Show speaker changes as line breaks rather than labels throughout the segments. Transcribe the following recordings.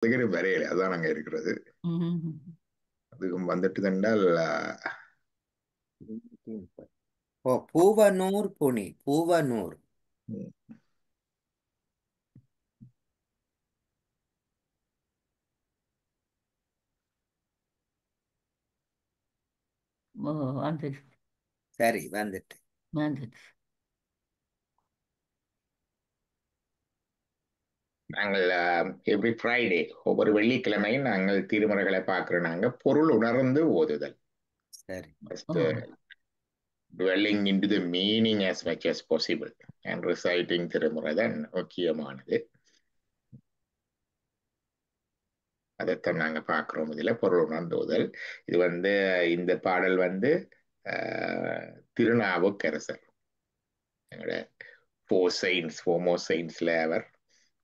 வரையில அதான் அங்க இருக்கிறது.
ம்.
அதுவும் வந்துட்டு தண்டால்
ஓ பூவனூர் புனி பூவனூர்.
ஓ, வந்துடுச்சு
சரி வந்துட்டு.
வந்துடுச்சு.
நாங்கள் எவ்ரி ஃப்ரைடே ஒவ்வொரு வெள்ளிக்கிழமையும் நாங்கள் திருமுறைகளை பார்க்கிறோம். நாங்க பொருள் உணர்ந்து ஓதுதல்.
சரி
Just
O,
dwelling into the meaning as much as possible and reciting திருமுறை தான் முக்கியமானது. அதைத்தான் நாங்க பார்க்கிறோம். இதுல பொருள் உணர்ந்து ஓதல். இது இந்த பாடல் திருநாவுக்கரசர் எங்களோட ஃபோமோஸ் செயின்ஸ்ல அவர்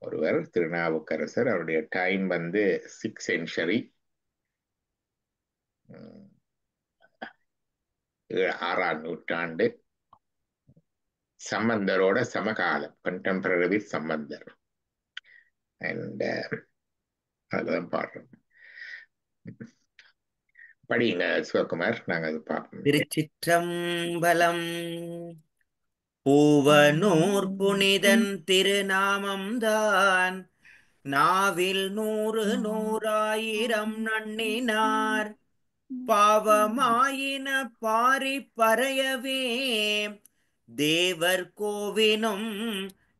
ஒருவர் திருநாவுக்கரசர். அவருடைய டைம் 6th சென்ச்சுரி, 6ஆம் நூற்றாண்டு. சம்பந்தரோட சமகாலம், கண்டெம்பரரி சம்பந்தர். அண்ட் அதுதான் பாடுறோம். படிங்க சிவகுமார், நாங்க அது பார்ப்போம்.
திருச்சிற்றம்பலம். பூவனூர் புனிதன் திருநாமம்தான் நாவில் 100 நண்ணினார் பாவமாயின பாரி பறையவே தேவர் கோவினும்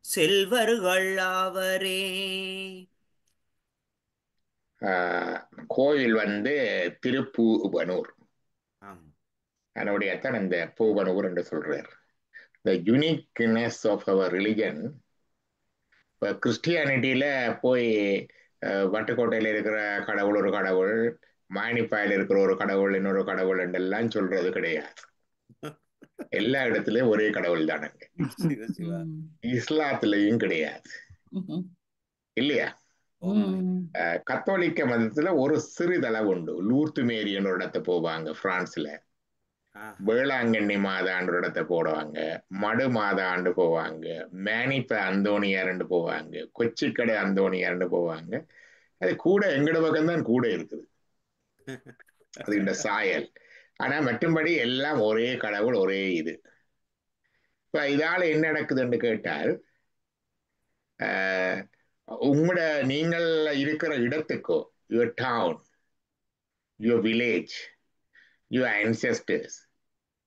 செல்வர்கள் ஆவரே.
கோயில் திருப்பூவனூர்.
ஆம்.
அதனுடைய தான் இந்த பூவனூர் என்று சொல்றார். The uniqueness of our religion. இப்போ கிறிஸ்டியானிட்டியில போய் வட்டுக்கோட்டையில் இருக்கிற கடவுள் ஒரு கடவுள், மானிப்பாயில் இருக்கிற ஒரு கடவுள் இன்னொரு கடவுள் என்றெல்லாம் சொல்றது கிடையாது. எல்லா இடத்துலயும் ஒரே கடவுள் தானங்க.
சிவ சிவா.
இஸ்லாத்துலயும் கிடையாது இல்லையா? கத்தோலிக்க மதத்துல ஒரு சிறிதளவு உண்டு. லூர்து மேரியன் ஒரு இடத்தை போவாங்க பிரான்ஸ்ல, வேளாங்கண்ணி மாதாண்டு இடத்தை போடுவாங்க, மடு மாதாண்டு போவாங்க, மேனிப்ப அந்தோணியார்ண்டு போவாங்க, கொச்சிக்கடை அந்தோணியார்ண்டு போவாங்க. அது கூட எங்கட பக்கம் தான் கூட இருக்குது, அது இந்த சாயல். ஆனா மற்றும்படி எல்லாம் ஒரே கடவுள், ஒரே இது. இப்ப இதால என்ன நடக்குதுன்னு கேட்டால், உங்களோட நீங்கள் இருக்கிற இடத்துக்கோ, your town, your village, your ancestors,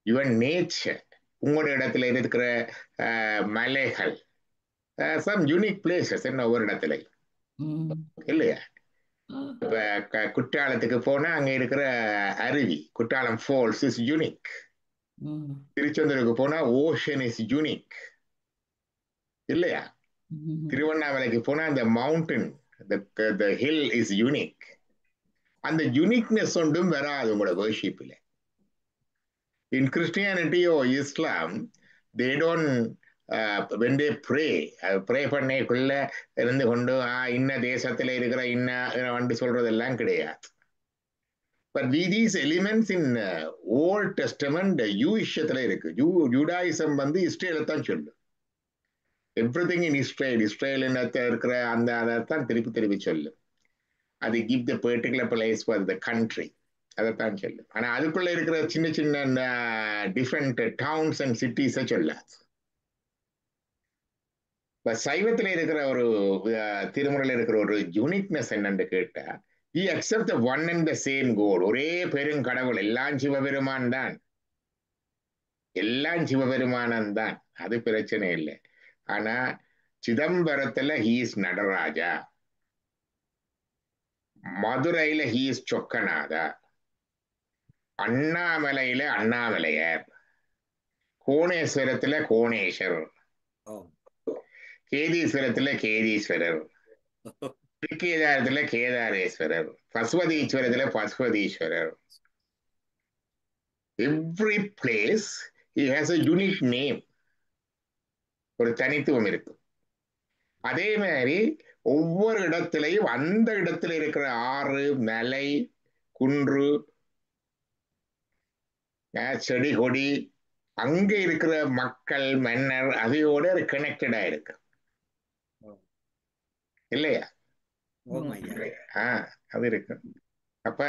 your nature, உங்களோட இடத்துல இருக்கிற மலைகள், சம் யூனிக் பிளேசஸ் என்ன ஒவ்வொரு இடத்துல இல்லையா? இப்ப குற்றாலத்துக்கு போனா அங்க இருக்கிற அருவி, குற்றாலம் ஃபால்ஸ் இஸ் யூனிக். திருச்செந்தூருக்கு போனா ஓஷன் இஸ் யூனிக் இல்லையா? திருவண்ணாமலைக்கு போனா அந்த mountain, the hill is unique. அந்த யூனிக்னஸ் ஒன்றும் வராது உங்களோட வர்ஷிப்ல. In Christianity or Islam, they don't when they pray பண்ணக்குள்ள இருந்து கொண்டு இன்ன தேசத்துல இருக்கிற இன்ன சொல்றதெல்லாம் கிடையாது. But these elements in Old Testament யூஷத்துல இருக்கு. யூடாயிசம் இஸ்ரேலை தான் சொல்லு. எவ்ரிதிங் இன் இஸ்ரேல் இருக்கிற அந்த அதைத்தான் திருப்பி சொல்லு. அது give the particular place for the country, அதைத்தான் சொல்லு. ஆனா அதுக்குள்ள இருக்கிற சின்ன சின்ன டிஃப்ரெண்ட் டவுன்ஸ் அண்ட் சிட்டிஸை சொல்லாது. இப்ப சைவத்துல இருக்கிற ஒரு திருமுறையில் இருக்கிற ஒரு யூனிக்னஸ் என்னன்னு கேட்டா, he accept the one and the same God. ஒரே பெருங்கடவுள், எல்லாம் சிவபெருமான் தான், எல்லாம் சிவபெருமானன் தான், அது பிரச்சனை இல்லை. ஆனா சிதம்பரத்துல he is நடராஜா, மதுரையில he is சொக்கநாதா, அண்ணாமலையில அண்ணாமலையர், கோணேஸ்வரத்துல கோணேஸ்வர், கேதீஸ்வரத்துல கேதீஸ்வரர், திருக்கேதாரத்துல கேதாரேஸ்வரர், பசுவதீஸ்வரத்துல Pasupatheeswarar. Every place he has a unique name, ஒரு தனித்துவம் இருக்கு. அதே மாதிரி ஒவ்வொரு இடத்திலையும் அந்த இடத்துல இருக்கிற ஆறு, மலை, குன்று, செடி கொடி, அங்க இருக்கிற மக்கள், மன்னர், அதையோட கனெக்டடா இருக்கு இல்லையா?
ஓம் ஐயா.
அது இருக்கு. அப்ப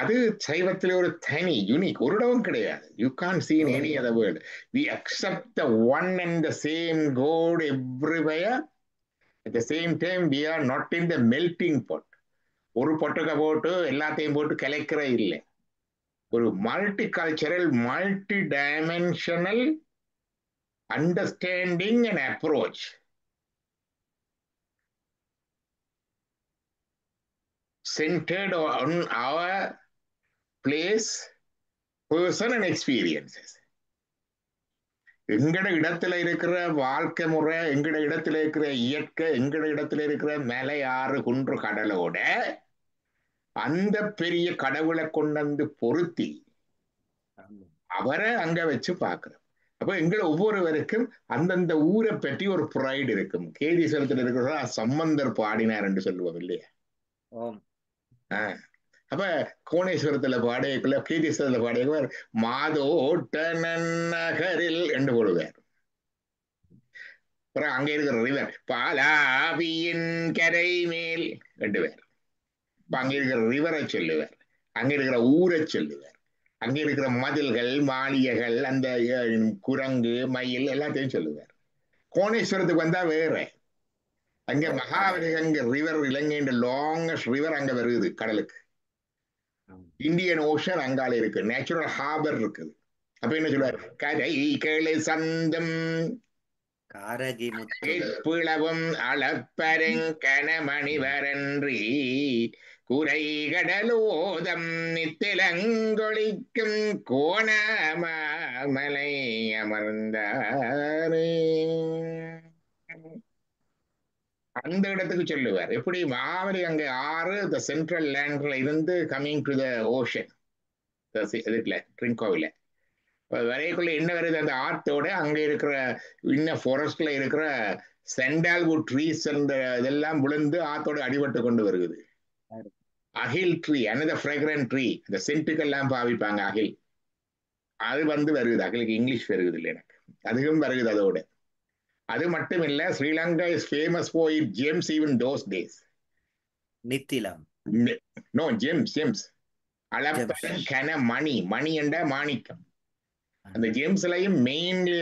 அது சைவத்திலே ஒரு தனி யூனிக் ஒரு இடமும் கிடையாது. You can see in any other world. We accept the one and the same God everywhere. At the same time, we are not in the melting pot. ஒரு பொட்டுக்க போட்டு எல்லாத்தையும் போட்டு கலைக்கிற இல்லை. ஒரு multi cultural multi dimensional understanding and approach centered on our place, person and experiences. எங்கட இடத்துல இருக்கிற வாழ்க்கை முறை, எங்கட இடத்துல இருக்கிற இயற்கை, எங்கட இடத்துல இருக்கிற மலை, ஆறு, குன்று, கடலோட அந்த பெரிய கடவுளை கொண்டு பொருத்தி அவரை அங்க வச்சு பார்க்கிறோம். அப்ப எங்களை ஒவ்வொருவருக்கும் அந்தந்த ஊரை பற்றி ஒரு ப்ரைடு இருக்கும். கேதீஸ்வரத்தில் இருக்கிற சம்பந்தர் பாடினார் என்று சொல்லுவோம் இல்லையா? அப்ப கோணேஸ்வரத்துல பாடையக்குள்ள கீதீஸ்வரத்துல பாடையவர் மாதோட்ட நகரில் என்று போடுவார். அப்புறம் அங்க இருக்கிற ரிவர் பாலாவியின் கரை மேல் என்றுவார். இப்ப அங்க இருக்கிற ரிவரை சொல்லுவார், அங்க இருக்கிற ஊரை சொல்லுவார், அங்க இருக்கிற மதில்கள், மாளிகைகள், அந்த குரங்கு, மயில் எல்லாத்தையும் சொல்லுவார். கோணேஸ்வரத்துக்கு வந்தா வேற, அங்க மகாவலிகங்க ரிவர், இலங்கையின் லாங்கஸ்ட் ரிவர் அங்க வருது கடலுக்கு. இந்தியன் ஓஷன் அங்கால இருக்கு, நேச்சுரல் ஹார்பர் இருக்குது. அப்ப என்ன சொல்லுவார்? கரை கேளு சந்தம் பிளவும் அளப்பரங்கனமணிவரன்றி குறை கடலோதம் நித்திலங்கொழிக்கும் கோணமலை அமர்ந்தாரே. அந்த இடத்துக்கு சொல்லுவார். எப்படி மாவலி அங்க ஆறு த சென்ட்ரல் லேண்ட்ல இருந்து கம்மிங் டு த ஓஷன் இதுல ட்ரிங்கோவில வரைக்குள்ள என்ன வருது? அந்த ஆத்தோட அங்க இருக்கிற இன்னும் ஃபாரஸ்ட்ல இருக்கிற செண்டால்வுட் ட்ரீஸ் அந்த இதெல்லாம் விழுந்து ஆத்தோட அடிபட்டு கொண்டு வருகிறது. அகில் ட்ரீ, அனதர் ஃப்ராக்ரன்ட் ட்ரீ, அந்த சென்ட்டுக்கெல்லாம் பாவிப்பாங்க அகில், அது வருகுது. அகிலுக்கு இங்கிலீஷ் வருகுது இல்லை எனக்கு, அதுவும் வருகுது அதோட. அது மட்டும் இல்ல, Sri Lanka is famous for it gems even those days. நித்திலம் நோ ஜெம்ஸ் அளப்பன் கன மணி, மணி என்ற மாணிக்கம். அந்த ஜெம்ஸ்லயும் மெயின்லி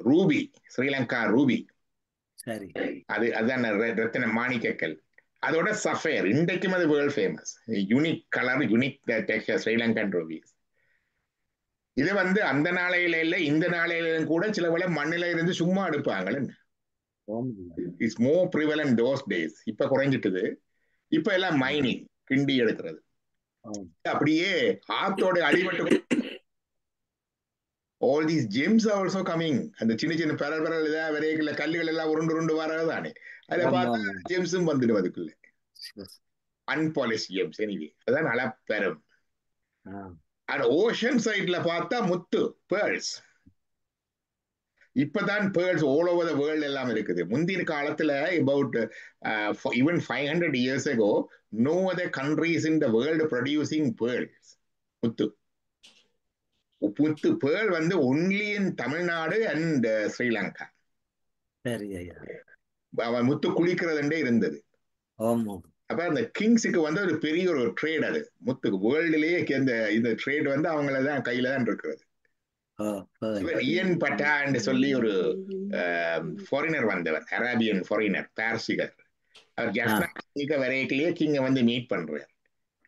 ரூபி, ஸ்ரீலங்கா ரூபி, சரி, அதுதான் ரத்தின மாணிக்கக்கல். அதோட சஃபயர், இன்றைக்கும் அது world famous. Unique colour, unique texture, Sri Lankan rubies. இது அந்த நாளையில இல்ல, இந்த நாளையிலும் கூட சில வேளை மண்ணில இருந்து சும்மா எடுப்பாங்க. It's more prevalent those days. இப்ப குறைஞ்சிட்டுது. இப்ப எல்லாம் மைனிங், கிண்டி எடுக்கிறது. அப்படியே ஆத்தோட அடிபட்டு all these gems are also coming. அந்த சின்ன சின்ன பரல் இதா வரைக்குள்ள கல்லுகள் எல்லாம் உருண்டு வரதானே, அதை பார்த்தா ஜெம்ஸும் வந்துடும் அதுக்குள்ள. அன்பாலிஷ் ஜெம்ஸ் எனிவே, அதான் அளப்பெரும். ஆனா ஓஷன் சைட்ல பார்த்தா முத்து, பேர்ல்ஸ். இப்பதான் pearls all over the world எல்லாம் இருக்குது. முந்தின காலத்துல about even 500 years ago no other countries in the world producing pearls. முத்து pearl only in Tamil Nadu and Sri Lanka. முத்து குளிக்கிறதுண்டே இருந்தது. அப்ப அந்த கிங்ஸுக்கு ஒரு பெரிய ஒரு ட்ரேட், அது முத்துக்கு வேர்ல்டுலயே இந்த ட்ரேட் அவங்களதான் கையில தான் இருக்கிறது. இயன் பட்டா என்று சொல்லி ஒரு ஃபாரினர் வந்தவர், அரேபியன் ஃபாரினர், பார்சிகர். அவர் ஜஸ்ட் வரையிலேயே கிங்க மீட் பண்றார்.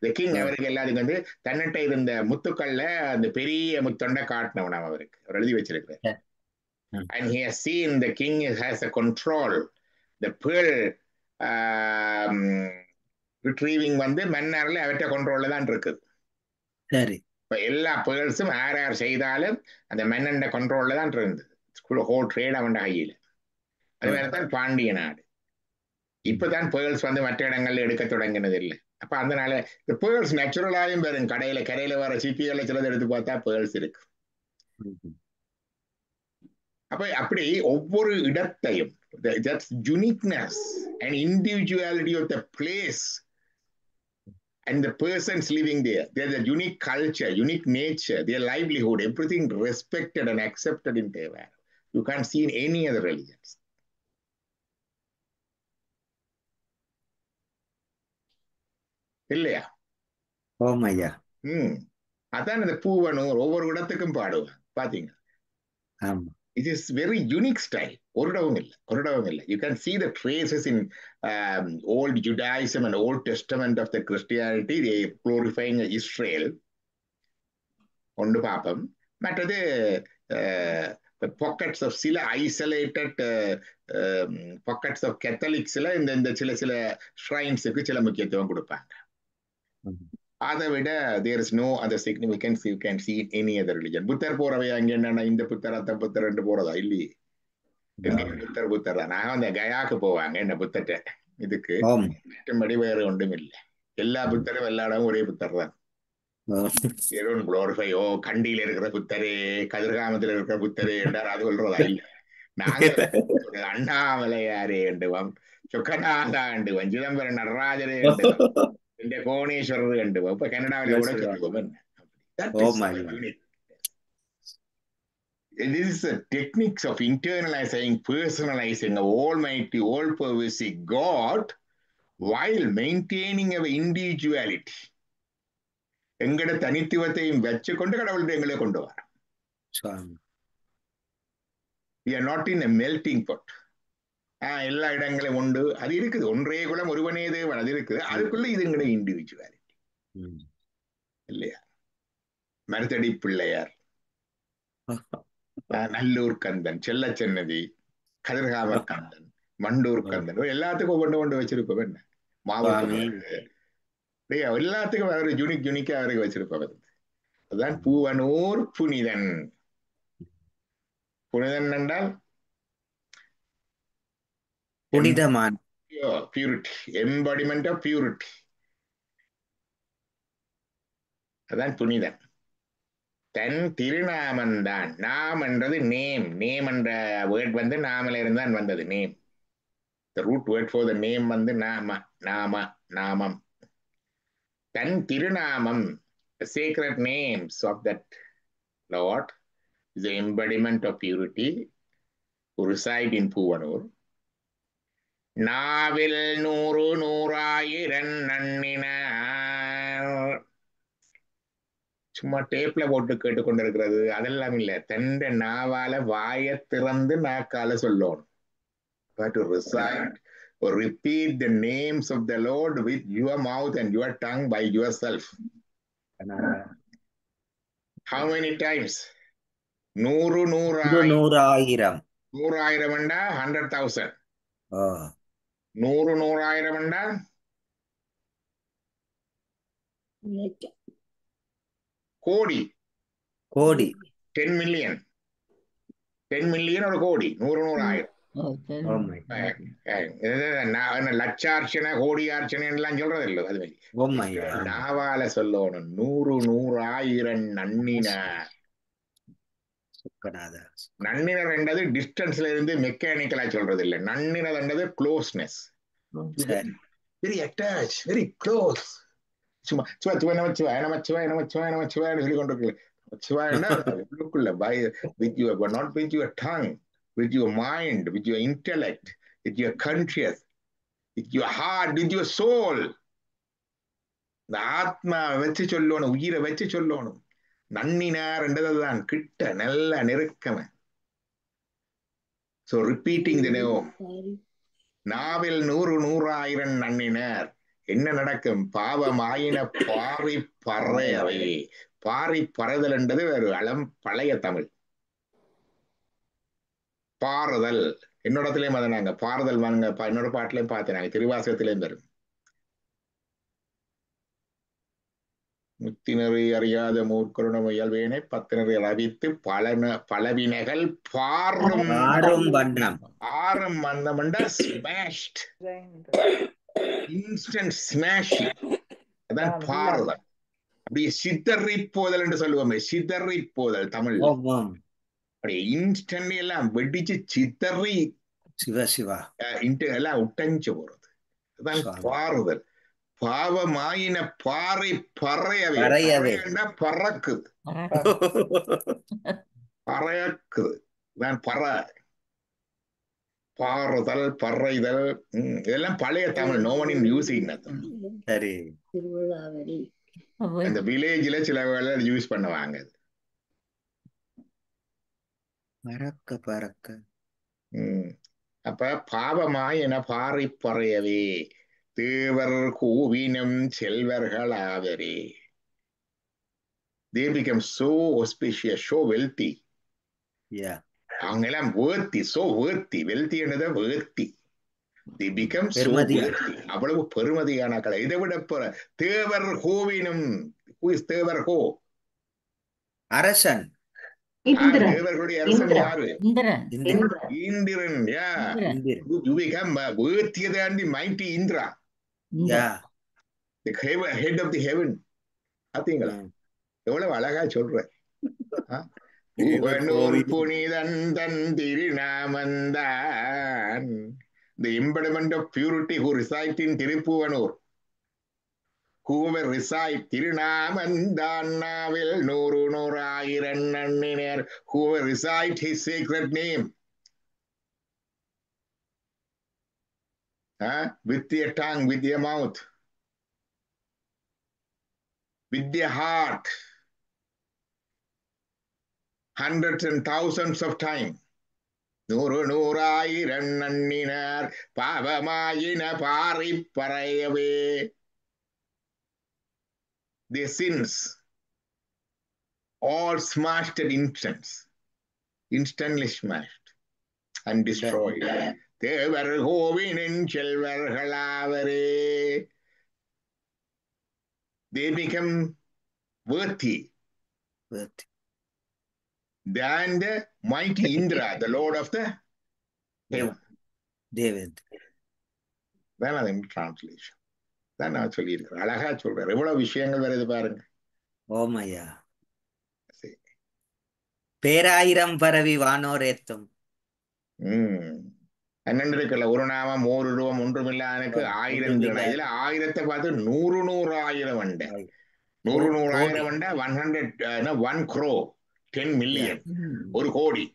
The king அவருக்கு எல்லாத்துக்கும் தன்னிட்ட இருந்த முத்துக்கள்ல அந்த பெரிய முத்தொண்டை காட்டினவன் அவருக்கு, அவர் எழுதி வச்சிருக்கிறார். And he has seen the king has a control. The pearl retrieving மன்னர்ல அவற்றை கண்ட்ரோல்ல தான் இருக்குது. சரி, இப்ப எல்லா பேர்ல்ஸும் யார் செய்தாலும் அந்த மன்னன் கண்ட்ரோல்ல தான் இருந்தது. ஹோல் ட்ரேட் அவன் கையில. அது வேறதான் பாண்டிய நாடு. இப்பதான் பேர்ல்ஸ் மற்ற இடங்கள்ல எடுக்க தொடங்கினது இல்லை. அப்ப அதனால இந்த பேர்ல்ஸ் நேச்சுரலாயும் வரும். கரையில வர சிப்பிகளை சிலது எடுத்து பார்த்தா பேர்ல்ஸ் இருக்கு. அப்ப அப்படி ஒவ்வொரு இடத்தையும் uniqueness and individuality of the place and the persons living there, there's a unique culture, unique nature, their livelihood, everything respected and accepted in Theravada. You can't see in any other religions. இல்லையா?
ஓம் ஐயா.
அதான் இந்த பூவனூர் ஒவ்வொரு இடத்துக்கும் பாடுவேன் பாத்தீங்க.
ஆமா.
It is very unique style. ஒரு இடமும் இல்லை. You can see the traces in old Judaism and Old Testament of the Christianity. They glorifying Israel. ஒன்று பாப்பம். மற்றது pockets of சில isolated pockets of Catholicsல இந்த சில shrines-க்கு சில முக்கியத்துவம் கொடுப்பாங்க. அதை விட there is no other significance you can see in any other religion. புத்தர் போறவை அங்க என்னன்னா இந்த புத்தர் அந்த புத்தர் ரெண்டு போறதா இல்லையே. புத்தர் தான். நான் அந்த கயாக்கு போவாங்க என்ன புத்தர்ட்ட இதுக்கு மற்றபடி வேற ஒன்றும் இல்லை. எல்லா புத்தரும் எல்லா இடமும் ஒரே புத்தர் தான். குளோரிஃபை கண்டியில இருக்கிற புத்தரே கதிர்காமத்துல இருக்கிற புத்தரே என்றார் அது சொல்றதா இல்ல. நாங்க அண்ணாமலையாரே என்றுவோம், சொக்கநாதா என்றுவோம், சிதம்பரம் நடராஜரே என்றுவோம், இந்த கோணேஸ்வரர் என்றுவோம். இப்ப கனடாவில கூட சொல்லுவோம். This is a techniques of internalizing, personalizing a almighty, all-pervasive God while maintaining our individuality. எங்கட தனித்துவத்தையும் வச்சு கொண்டு கடவுள்கிட்ட எங்களை கொண்டு வர. We are not in a melting pot. எல்லா இடங்களும் உண்டு, அது இருக்குது. ஒன்றே குலம் ஒருவனே தேவன், அது இருக்குது. அதுக்குள்ள இது எங்கட இண்டிவிஜுவாலிட்டி இல்லையா? மருதடி பிள்ளையார், நல்லூர் கந்தன், செல்லச்சன்னதி, கதிர்காமர் கந்தன், மண்டூர் கந்தன், எல்லாத்துக்கும் கொண்டு வச்சிருப்போம். என்ன மாவட்ட எல்லாத்துக்கும் அவரு யூனிக்கா அவருக்கு வச்சிருப்பவர். அதுதான் பூவனூர் புனிதன். புனிதன் என்றால்
புனிதமான,
பியூரிட்டி, எம்பாடிமெண்ட் ஆஃப் பியூரிட்டி. அதான் புனிதன். தன் திருநாமந்தான். நாம் என்றது நேம். நேம் என்ற வேர்ட் வந்து நாமல இருந்தான் வந்தது. Name, the root word for the name வந்து நாமம். தன் திருநாமம், the sacred names of that Lord is the embodiment of purity who reside in Puvanur. நாவில் 100,000 நன்னினார். சும்மா டேப்ல போட்டு கேட்டுக்கொண்டிருக்கிறது அதெல்லாம் இல்ல. தந்த நாவால வாய திறந்து நாக்கால சொல்லணும். To recite or repeat the names of the Lord with your mouth and your tongue by yourself. How many times?
100,000.
100,000 வேண்டா 100,000. 100,000 வேண்டா கோடி. 10 million. 10 million ஒரு கோடி. 100,000. லட்சார்ச்சனை கோடியார்ச்சனை எல்லாம் சொல்றது இல்லை. அது மாதிரி நாவால சொல்லணும். 100,000 நன்னினார். நன்னினர் என்றது டிஸ்டன்ஸ்ல இருந்து மெக்கானிக்கலா சொல்றது இல்லை. நன்னினர் என்றது closeness, very attach, very close. சும்மா சொல்லி கொண்டிருக்கல. with your, not with your tongue, with your mind, with your intellect, with your conscience, with your heart, with your soul. இந்த ஆத்மா வச்சு சொல்லணும், உயிரை வச்சு சொல்லணும். நன்னினார் என்றதுதான் கிட்ட, நல்ல நெருக்கம. So repeating the name. நாவில் 100,000 நன்னினார். என்ன நடக்கும்? பாவமாயின பாரி பறையவை. பாரி பறைதல் என்றது ஒரு பழைய தமிழ். பாறுதல், என்னோடத்துலயும் அதை நாங்க பாறுதல் வாங்க என்னோட பாட்டிலையும் பார்த்தேன். திருவாசகத்திலையும் வரும். முத்தினரை அறியாத மூர்க்கருண முயல்வேனை பத்தினரை ரவித்து பலவினைகள் பாரும்
வண்ணம்.
ஆறும் வண்ணம் ஸ்மாஷ்ட், இன்ஸ்டன்ட் ஸ்மாஷிங். அதான் பாறுதல். அப்படியே சிதறி போதல் என்று சொல்லுவோமே, சிதறி போதல் தமிழ். அப்படியே இன்ஸ்டன்ட் எல்லாம் வெடிச்சு சிதறி எல்லாம் உட்டஞ்சு போறது. அதான் பாறுதல். பாவமாயின பாறை பறையவே. பறக்குது, பறக்குது. தான் பற. பாறுதல், பறைதல், இதெல்லாம் பழைய தமிழ். No one in using.
சரி.
அந்த வில்லேஜ்ல சில வேலை யூஸ் பண்ணுவாங்க.
பறக்க பறக்க.
அப்ப பாவமாய் என பாரி பறையவே தேவர் கூவினும் செல்வர்களாவரே. They become so auspicious, so wealthy.
Yeah.
அவங்கெல்லாம் worthy, so worthy. wealthy என்றதை worthy. They become so
பெருமதியான.
worthy. அவ்வளவு பெருமதியான கலை. இதை விட தேவர் கோவினும். Who is தேவர் கோ?
அரசன்.
தேவர்களுடைய அரசன் யாரு?
Indiran.
Indiran. Yeah.
Indiran.
You become worthier than the mighty Indra.
Yeah.
The head of the heaven. பாத்தீங்களா எவ்வளவு அழகா சொல்ற. புவனூர் புனிதன் தன் திருநாமந்தான். The embodiment of purity who reside in திருப்புவனூர். Whoever reside திருநாமந்தான் நாவில் நூறு நூறாயிரம் நன்னினர். Whoever reside his sacred name. With your tongue, with your mouth, with your heart, hundreds and thousands of times. நூறு நூறாயிரம் நன்னினார் பாவமாயின Pari பறையவே. Their sins all smashed at instantly smashed and destroyed. Thevar கோவினின் செல்வர்களாவரே. They become worthy than the mighty Indra, the Lord of the heaven.
David.
Then அதன் translation. தான் நான் சொல்லியிருக்கிறேன். அழகா சொல்றேன். எவ்வளவு விஷயங்கள் வருது பாருங்க.
ஓமையா. பேராயிரம் பரவி வானோர் ஏத்தும்.
அண்ணன் இருக்குல்ல, ஒரு நாமம் ஓர் உருவம் ஒன்றுமில்லானுக்கு 1000 இதுல 1000 பார்த்து 100 நூறாயிரம் வண்ட 100 நூறாயிரம் வண்ட 1 crore 10 million 1 கோடி.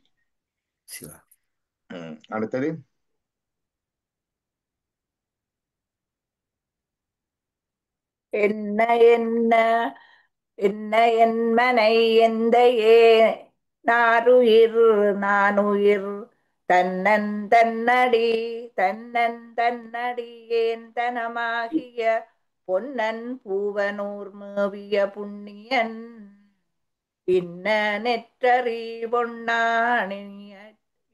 அடுத்தது
என்ன என்ன என்ன என்மனை எந்தையே நாருயிர் நானுயிர் தன்னன் தன்னடி ஏன் தனமாகிய பொன்னன் பூவனூர் மேவிய புண்ணியன் இன்ன நெற்றறி பொன்னான்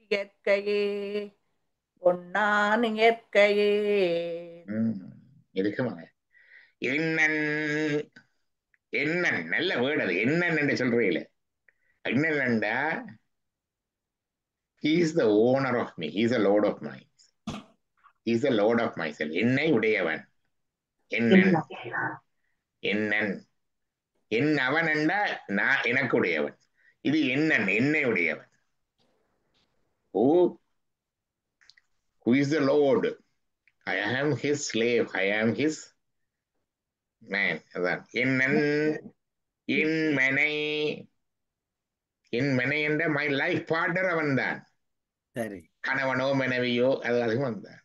இயற்கையே பொன்னான் இயற்கையே.
இருக்குமாங்க. என்னன் என்னன் நல்ல வேர்டு அது. என்னன் என்று சொல்றீங்களே, என்னண்டா he is the owner of me, he is the lord of mine, he is the lord of myself. என்னை உடையவன். என்னன் என்னன் என் அவன் என்றா நான் எனக்கு உடையவன். இது என்னன் என்னை உடையவன். Who is the Lord? I am his slave, I am his man. அதான் என்னன் என் மனை. என் மனை என்ற மை லைஃப் பார்ட்னர் அவன் தான். கணவனோ மனைவியோ அதுவும் வந்தான்.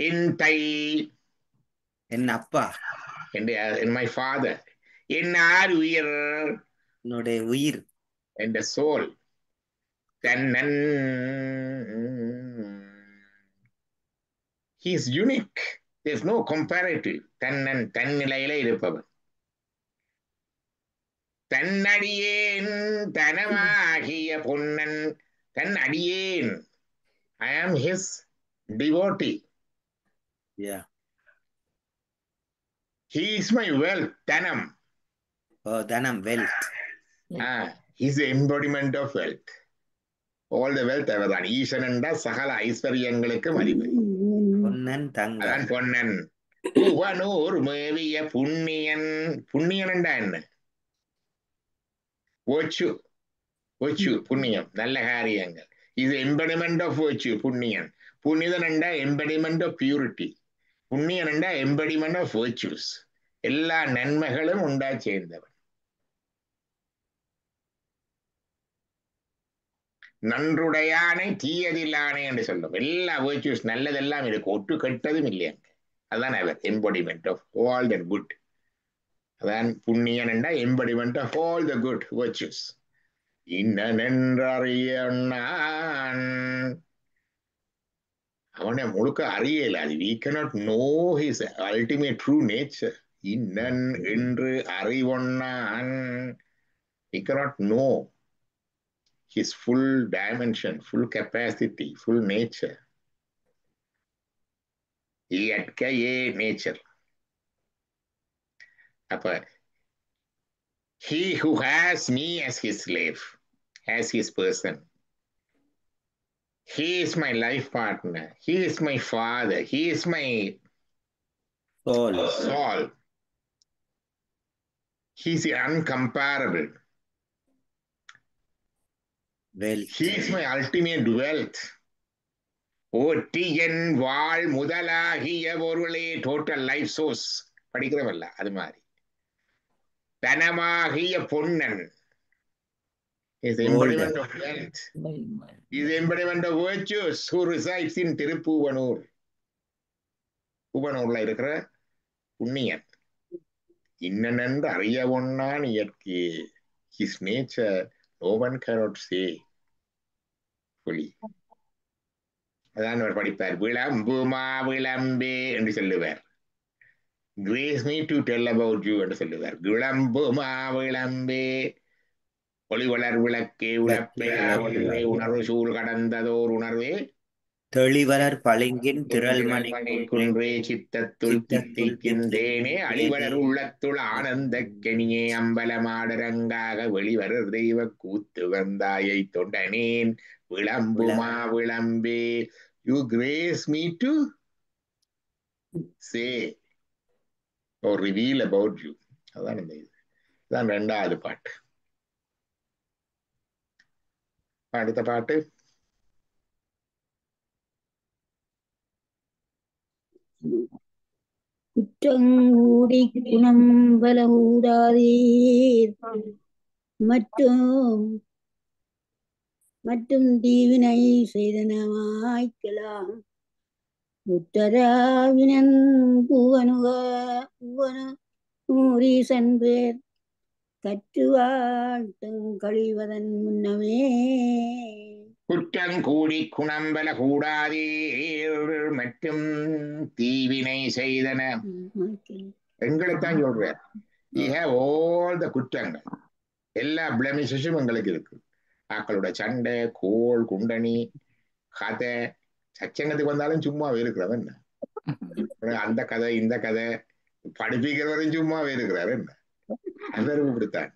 என் தை
என் அப்பா
என் மை ஃபாதர். என் ஆர் உயிர்
என்னுடைய உயிர்
என்ற சோல். தன்னன் he is unique, there is no comparative. தன்னன் தன் நிலையில இருப்பவன். தன்னடியேன் தனமாகிய பொன்னன். தன் அடியேன், I am his devotee.
Yeah.
He is my wealth, தனம்.
Oh, தனம், wealth.
He is the embodiment of wealth. All the wealth அவர்தான். ஈசன் என்றா சகல ஐஸ்வர்யங்களுக்கு அதிபதி.
பொன்னன் தங்கம்.
பொன்னன் பூவனூர் மேவிய புண்ணியன். புண்ணியன் என்றா என்ன? virtue, புண்ணியம், நல்ல காரியங்கள். இது embodiment of virtue, புண்ணியன். புனிதன் என்றா embodiment of purity. புண்ணியன் என்றா embodiment of virtues. எல்லா நன்மைகளும் உண்டா சேர்ந்தவன். நன்றுடையானை தீயதில்லானே என்று சொல்லும். எல்லா வேர்ச்சுஸ் நல்லதெல்லாம் இருக்கு, ஒட்டு கெட்டதும் இல்லையாங்க. அதான் அவர் எம்படிமெண்ட் ஆஃப் ஆல் த குட். அதான் புண்ணியன் என்றா எம்படிமெண்ட் ஆஃப் ஆல் த குட் வேர்ச்சுஸ். இன்னென்றறியான் அவனை முழுக்க அறியல. அது we cannot know his ultimate true nature. இன்னன் என்று அறிவொன்னான். We cannot know his full dimension, full capacity, full nature. இயற்கையே நேச்சர். அப்ப he who has me as his slave, as his person, he is my life partner, he is my father, he is my soul, he is uncomparable, he is my ultimate wealth. ஓட்டியன் வாழ் முதலாகிய பொருளே total life source படிக்கிறவல்ல அது மாதிரி. தனமாகிய Ponnan is embodiment of wealth, is embodiment of virtues, who resides in Thiruppuvanur. பூவனூர்ல இருக்கிற புண்ணியன். இன்னென்று அறிய ஒன்னான் இயற்கை. his nature no one cannot say fully. அதான் அவர் படிப்பார். விளம்புமா விளம்பே என்று சொல்லுவார். grace me to tell about you என்று சொல்லுவார். விளம்புமா விளம்பே ஒளிவளர் விளக்கே உழப்பே ஒளிவே உணர்வு சூழ் கடந்ததோர் உணர்வே
தெளிவளர் பளிங்கின் திரள்மணி
குன்றே சித்தத்துள் தித்திக்கின்றேனே அழிவளர் உள்ளத்துள் ஆனந்த கெணியே அம்பலமாடரங்காக வெளிவரர் தெய்வ கூத்து வந்தாயை தொண்டனேன் விளம்புமா விளம்பே. You grace me to say or reveal about you. அதான் இந்த இது. இதான் 2வது பாட்டு. அடுத்த பாட்டு
குற்றங்கூடி குணம்பல கூடாதீர் மற்றும் தீவினை செய்தனமாய்க்கலாம் உத்தராவினன் பூவனூரீசன் பேர் கற்று வாழ்த்தும் கழிவதன் முன்னமே.
குற்றங்கூடி குணம்பல கூடாதீர் மற்றும் தீவினை செய்தன. எங்களைத்தான் சொல்றார். We have all the குற்றங்கள், எல்லா பிளமிஷஸும் எங்களுக்கு இருக்கு. ஆக்களோட சண்டை, கோல், குண்டனி, கதை, சச்சங்கத்துக்கு வந்தாலும் சும்மாவே இருக்கிறவன் என்ன, அந்த கதை இந்த கதை படிப்பிக்கிறவரையும் சும்மாவே இருக்கிறார் என்ன, அதற்கு இப்படித்தான்.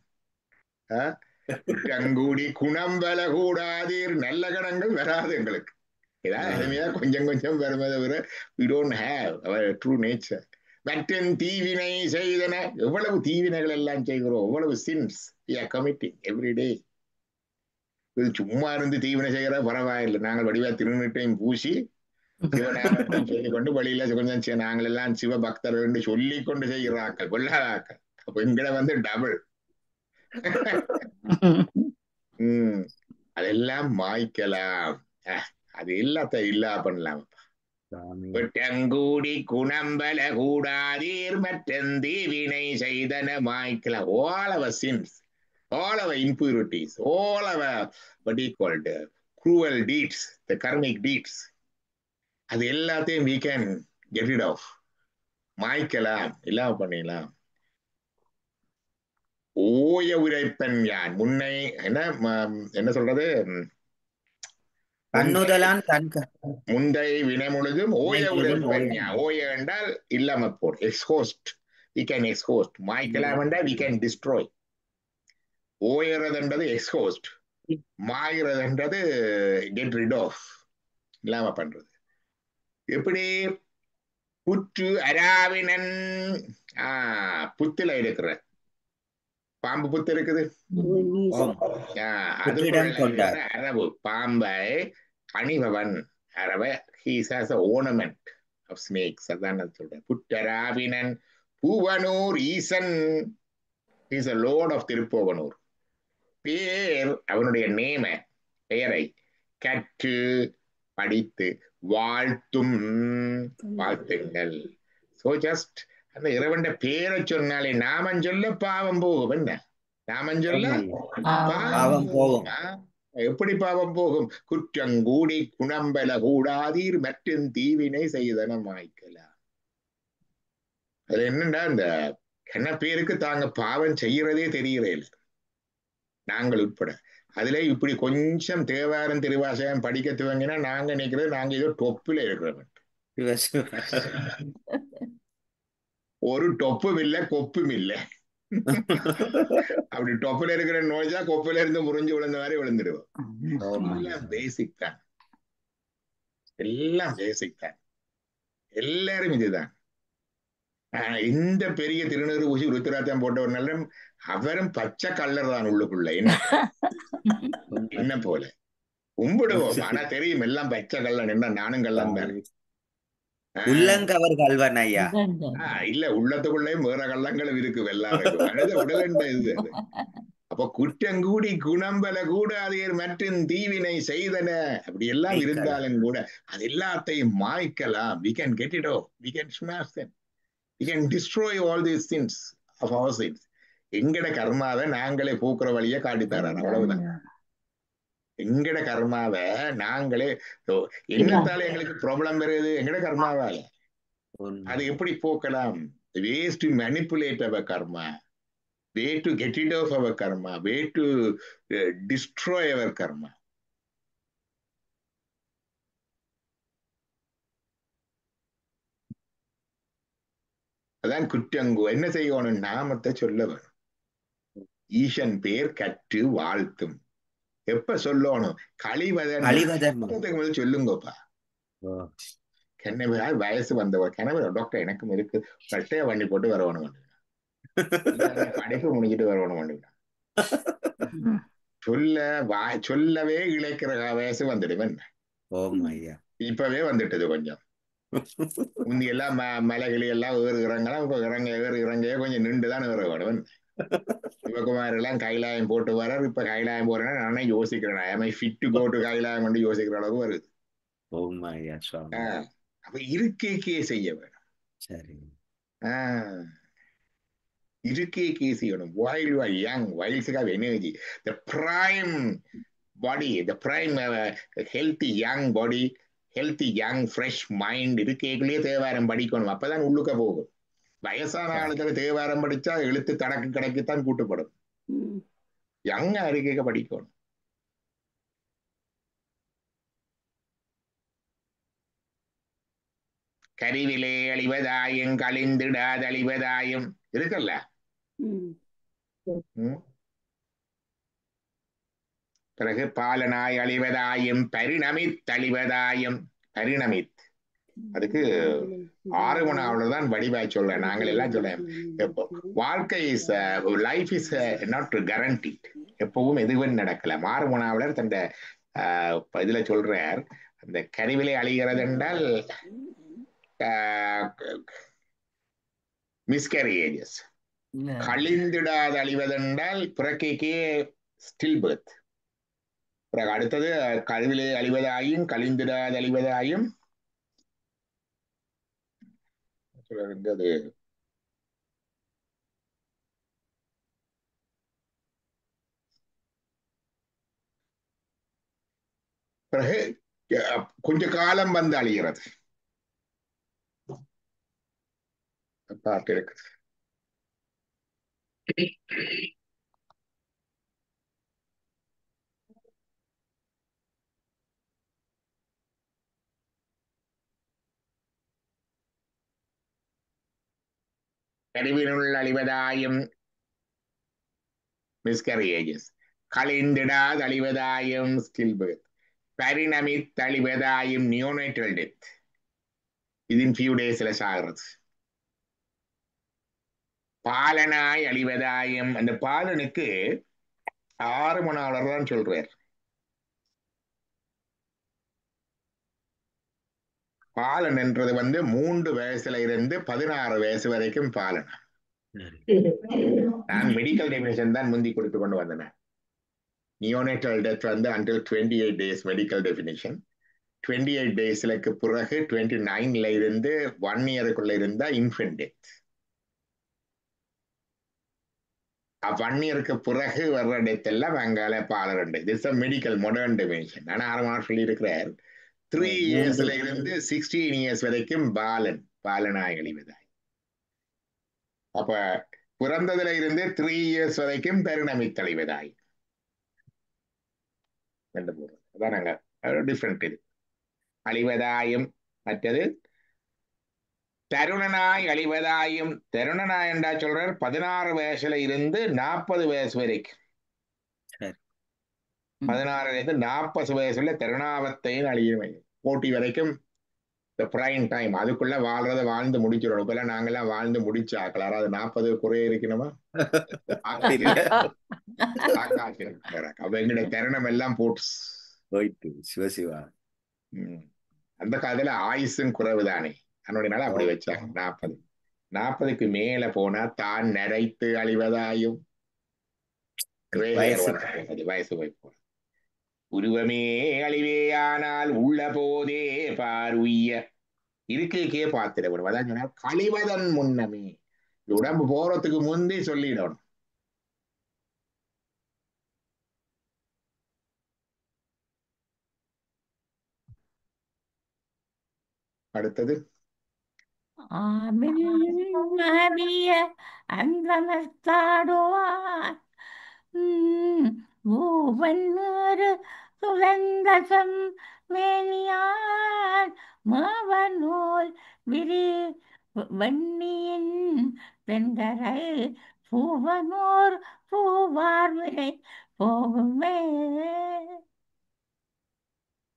குற்றங்கூடி குணம்பல கூடாதீர், நல்ல கணங்கள் வராது எங்களுக்கு. ஏதாவது அருமையா கொஞ்சம் கொஞ்சம் வருமே தவிர we don't have our true nature. மற்றும் தீவினை செய்தன, எவ்வளவு தீவினைகள் எல்லாம் செய்கிறோம், எவ்வளவு sins we are committing every day. இது சும்மா இருந்து தீவினை செய்கிற பரவாயில்லை, நாங்கள் வடிவா திருநீட்டையும் பூசி சிவநாமத்தையும் சொல்லிக் கொண்டு வழியில கொஞ்சம் நாங்கள் எல்லாம் சிவ பக்தர்கள் என்று சொல்லிக் கொண்டு செய்கிறாக்கள், கொள்ளாதாக்கள். அப்ப எங்களை டபுள். அதெல்லாம் மாய்க்கலாம், அது எல்லாத்தையும் இல்லா பண்ணலாம். வெட்டங்கூடி குணம்பல கூடாதீர் மற்றும் தீவினை செய்தன மாய்க்கலாம். all our sins, all our impurities, all our what do you call it, cruel deeds, the karmic deeds, அது எல்லாத்தையும் we can get rid of, மாய்க்கலாம், இல்லாம பண்ணிடலாம். ஓய உரைப்பன் யான் முன்னை என்ன சொல்றது, முந்தை வினை முழுதும் ஓய உரைப்பன் யான். ஓய என்றால் இல்லாம போர், எக்ஸ்ஹோஸ்ட். we can exhaust. மாய்க்கலாம் என்றால் we can destroy. ஓயறதுன்றது எக்ஸ்ஹோஸ்ட், மாய்கிறதுன்றது கெட் ரிட் ஆஃப், இல்லாம பண்றது. எப்படி புற்று அராவினன், புத்துல இருக்கிற பாம்பு புத்து இருக்குது, அரபு பாம்பை அணிபவன் அரப, he has an ornament of snakes. அதான் சொல்றேன். புற்றராவினன் பூவனூர் ஈசன், he is a lord of திருப்போவனூர். பேர் அவனுடைய நேம பெயரை கற்று படித்து வாழ்த்தும் வாழ்த்துங்கள். சோ ஜஸ்ட் அந்த இறைவன் பேரை சொன்னாலே நாமம் சொல்ல பாவம் போகும். என்ன நாமம் சொல்ல
பாவம் போகும்.
எப்படி பாவம் போகும்? குற்றங்கூடி குணம்பல கூடாதீர் மற்றும் தீவினை செய்தன மாய்க்கலாம். அது என்னண்டா இந்த என்ன பேருக்கு தாங்க பாவம் செய்யறதே தெரியறே இல்லை, நாங்கள் உட்பட. அதுல இப்படி கொஞ்சம் தேவாரம் திருவாசகம் படிக்க துவங்கினா நாங்க நினைக்கிறது நாங்க ஏதோ டொப்புல இருக்கிறோம். ஒரு டொப்பும் இல்லை கொப்பும் இல்லை. அப்படி டொப்புல இருக்கிற நோய்ச்சா கொப்புல இருந்து முறிஞ்சு விழுந்த மாதிரி விழுந்துடுவோம். எல்லாம் பேசிக் தான், எல்லாம் பேசிக் தான், எல்லாரும் இதுதான். இந்த பெரிய திருநூறு ஊசி ருத்ராட்சம் போட்டவர்னால அவரும் பச்சை கல்லர் தான் உள்ளுக்குள்ள. என்ன போல கும்பிடுவோம், ஆனா தெரியும் எல்லாம் பச்சை கல்லன். என்ன நானும் கல்லன் தானே.
உள்ளங்கவர் கல்வன் ஐயா.
இல்ல உள்ளத்துக்குள்ளேயும் வேற கள்ளங்களும் இருக்கு எல்லாருக்கும். மனித உடல் இது. அப்ப குற்றங்கூடி குணம்பல கூடாதீர் மற்றும் தீவினை செய்தன அப்படி எல்லாம் இருந்தாலும் கூட அது எல்லாத்தையும் மாய்க்கலாம். We can get it off. We can smash them. We can destroy all these sins of our sins. எங்கட கர்மாவை நாங்களே போக்குற வழியை காட்டித்தரார். அவ்வளவுதான். எங்கட கர்மாவை நாங்களே, என்னத்தால எங்களுக்கு ப்ராப்ளம் வருது? எங்கட கர்மாவால. அது எப்படி போக்கலாம்? ways to manipulate our karma, way to get rid of our karma, way to destroy our karma. அதான் குற்றங்கு. என்ன செய்யணும்? நாமத்தை சொல்ல வேணும். ஈசன் பேர் கற்று வாழ்த்தும். எப்ப சொல்லணும்? கழிவதற்கு சொல்லுங்கப்பா. கண்ண வயசு வந்தவர் கனவு டாக்டர் எனக்கும் இருக்கு, பட்டைய வண்டி போட்டு வரணும், படிப்பு முடிஞ்சிட்டு வரணும். சொல்லவே இழைக்கிற வயசு வந்துடுவேன். இப்பவே வந்துட்டது கொஞ்சம். முந்தி எல்லாம் மலைகளி எல்லாம் ஏறுகிறாங்களா, இப்ப இறங்க கொஞ்சம் நின்றுதான் ஏற வேணும். சிவகுமார் எல்லாம் கைலாயம் போட்டு வர்றார். இப்ப கைலாயம் போறேன்னா நானே யோசிக்கிறேன், fit to go to Kailayam கொண்டு யோசிக்கிற அளவுக்கு வருது. அப்ப இருக்கைக்கே செய்ய வேணும்.
சரி,
இருக்கைக்கே செய்யணும். while you are young, while you have energy, the prime body, the prime healthy young body, healthy young fresh mind இருக்கைக்குள்ளேயே Thevaram படிக்கணும். அப்பதான் உள்ளுக்க போகும். வயசான காலத்துல தேவாரம் படிச்சா எழுத்து கணக்குத்தான் கூட்டப்படும். யங்கா இருக்கைக்க படிக்கணும். கருவிலே அழிவதாயும் கழிந்திடாத அழிவதாயும் இருக்குல்ல. பிறகு பாலனாய் அழிவதாயும் பரிணமித் அழிவதாயும். பரிணமித் அதுக்கு 6 மணாவதுதான் வடிவாய் சொல்றேன். நாங்கள் எல்லாம் சொல்றேன், வாழ்க்கை லைஃப் இஸ் நாட் கேரண்டீட். எப்பவும் எதுவும் நடக்கலாம். 6 மணாவலர் தன் இதுல சொல்றார், அந்த கருவிலே அழிகிறது என்றால் மிஸ்கேரேஜஸ். கழிந்திடாத அழிவதென்றால் பிறக்கைக்கே ஸ்டில் பர்த். பிறகு அடுத்தது கருவிலே அழிவதாயும் கழிந்திடாத அழிவதாயும். அது பிறகு கொஞ்ச காலம் வந்து அழிகிறது. பாட்டு இருக்கு. கருவினுள் அழிவதாயும் மிஸ்கரேஜஸ், கழிந்திடாத அழிவதாயும் ஸ்டில் பர்த், பரிணமித் அழிவதாயும் நியோனேட்டல் டெத். இதன் ஃபியூ டேஸ்ல சாகிறது. பாலனாய் அழிவதாயும், அந்த பாலனுக்கு 6 மணாளர் தான் சொல்றார். பாலன் என்றது 3 வயசுல இருந்து 16 வயசு வரைக்கும் பாலன். நான் மெடிக்கல் டெபினேஷன் தான் முந்தி கொடுத்து கொண்டு வந்தேன். நியோனேட்டல் டெத் வந்து அண்டில் 28 days மெடிக்கல் டெஃபினிஷன். 28 daysக்கு பிறகு 29ல இருந்து 1 yearக்குள்ள இருந்தா இன்ஃபென்ட் டெத். 1 yearக்கு பிறகு வர்ற டெத் எல்லாம் அங்கால பாலரண்டு. This medical modern definition. ஆனா 6 மாதம் சொல்லி இருக்கிறார் 3 yearsல இருந்து 16 years வரைக்கும் பாலனாய் அழிவதாய். அப்ப பிறந்ததுல இருந்து 3 years வரைக்கும் பெருநமித் அழிவதாய். அதான் நாங்க டிஃப்ரெண்ட் இது அழிவதாயும் மற்றது தருணனாய் அழிவதாயும். தருணனாய் என்றா சொல்றார் 16 வயசுல இருந்து 40 வயசு வரைக்கும். 16 இருந்து 40 வயசுல தருணாவத்தையும் அழியும். போட்டி வரைக்கும் பிரைம் டைம். அதுக்குள்ள வாழ்றத வாழ்ந்து முடிச்சிடணும். இப்பெல்லாம் நாங்கெல்லாம் வாழ்ந்து முடிச்சாக்கலாம். யாராவது 40 குறைய இருக்கணுமா? எங்களுடைய தருணம் எல்லாம் போட்டு
சிவசிவா
அந்த காலத்துல ஆயுசும் குறைவுதானே. அதனுடைய அப்படி வச்சாங்க 40க்கு மேல போனா தான் நரைத்து அழிவதாயும். வயசு போய் போன உருவமே அழிவேயானால் உள்ள போதே பாருய்ய இருக்கைக்கே பார்த்திடப்படும். அதான் சொன்னா கழிவதன் முன்னமே. உடம்பு போறதுக்கு முந்தி சொல்லிடணும். அடுத்தது
மகவிய அந்தனத்தாடுவான் மூவன்னூறு சுழந்தசம் மேனியான் மாவனூல் விரி வன்னியின் தென்கரை பூவனூர் பூவார்விரை போகுமே.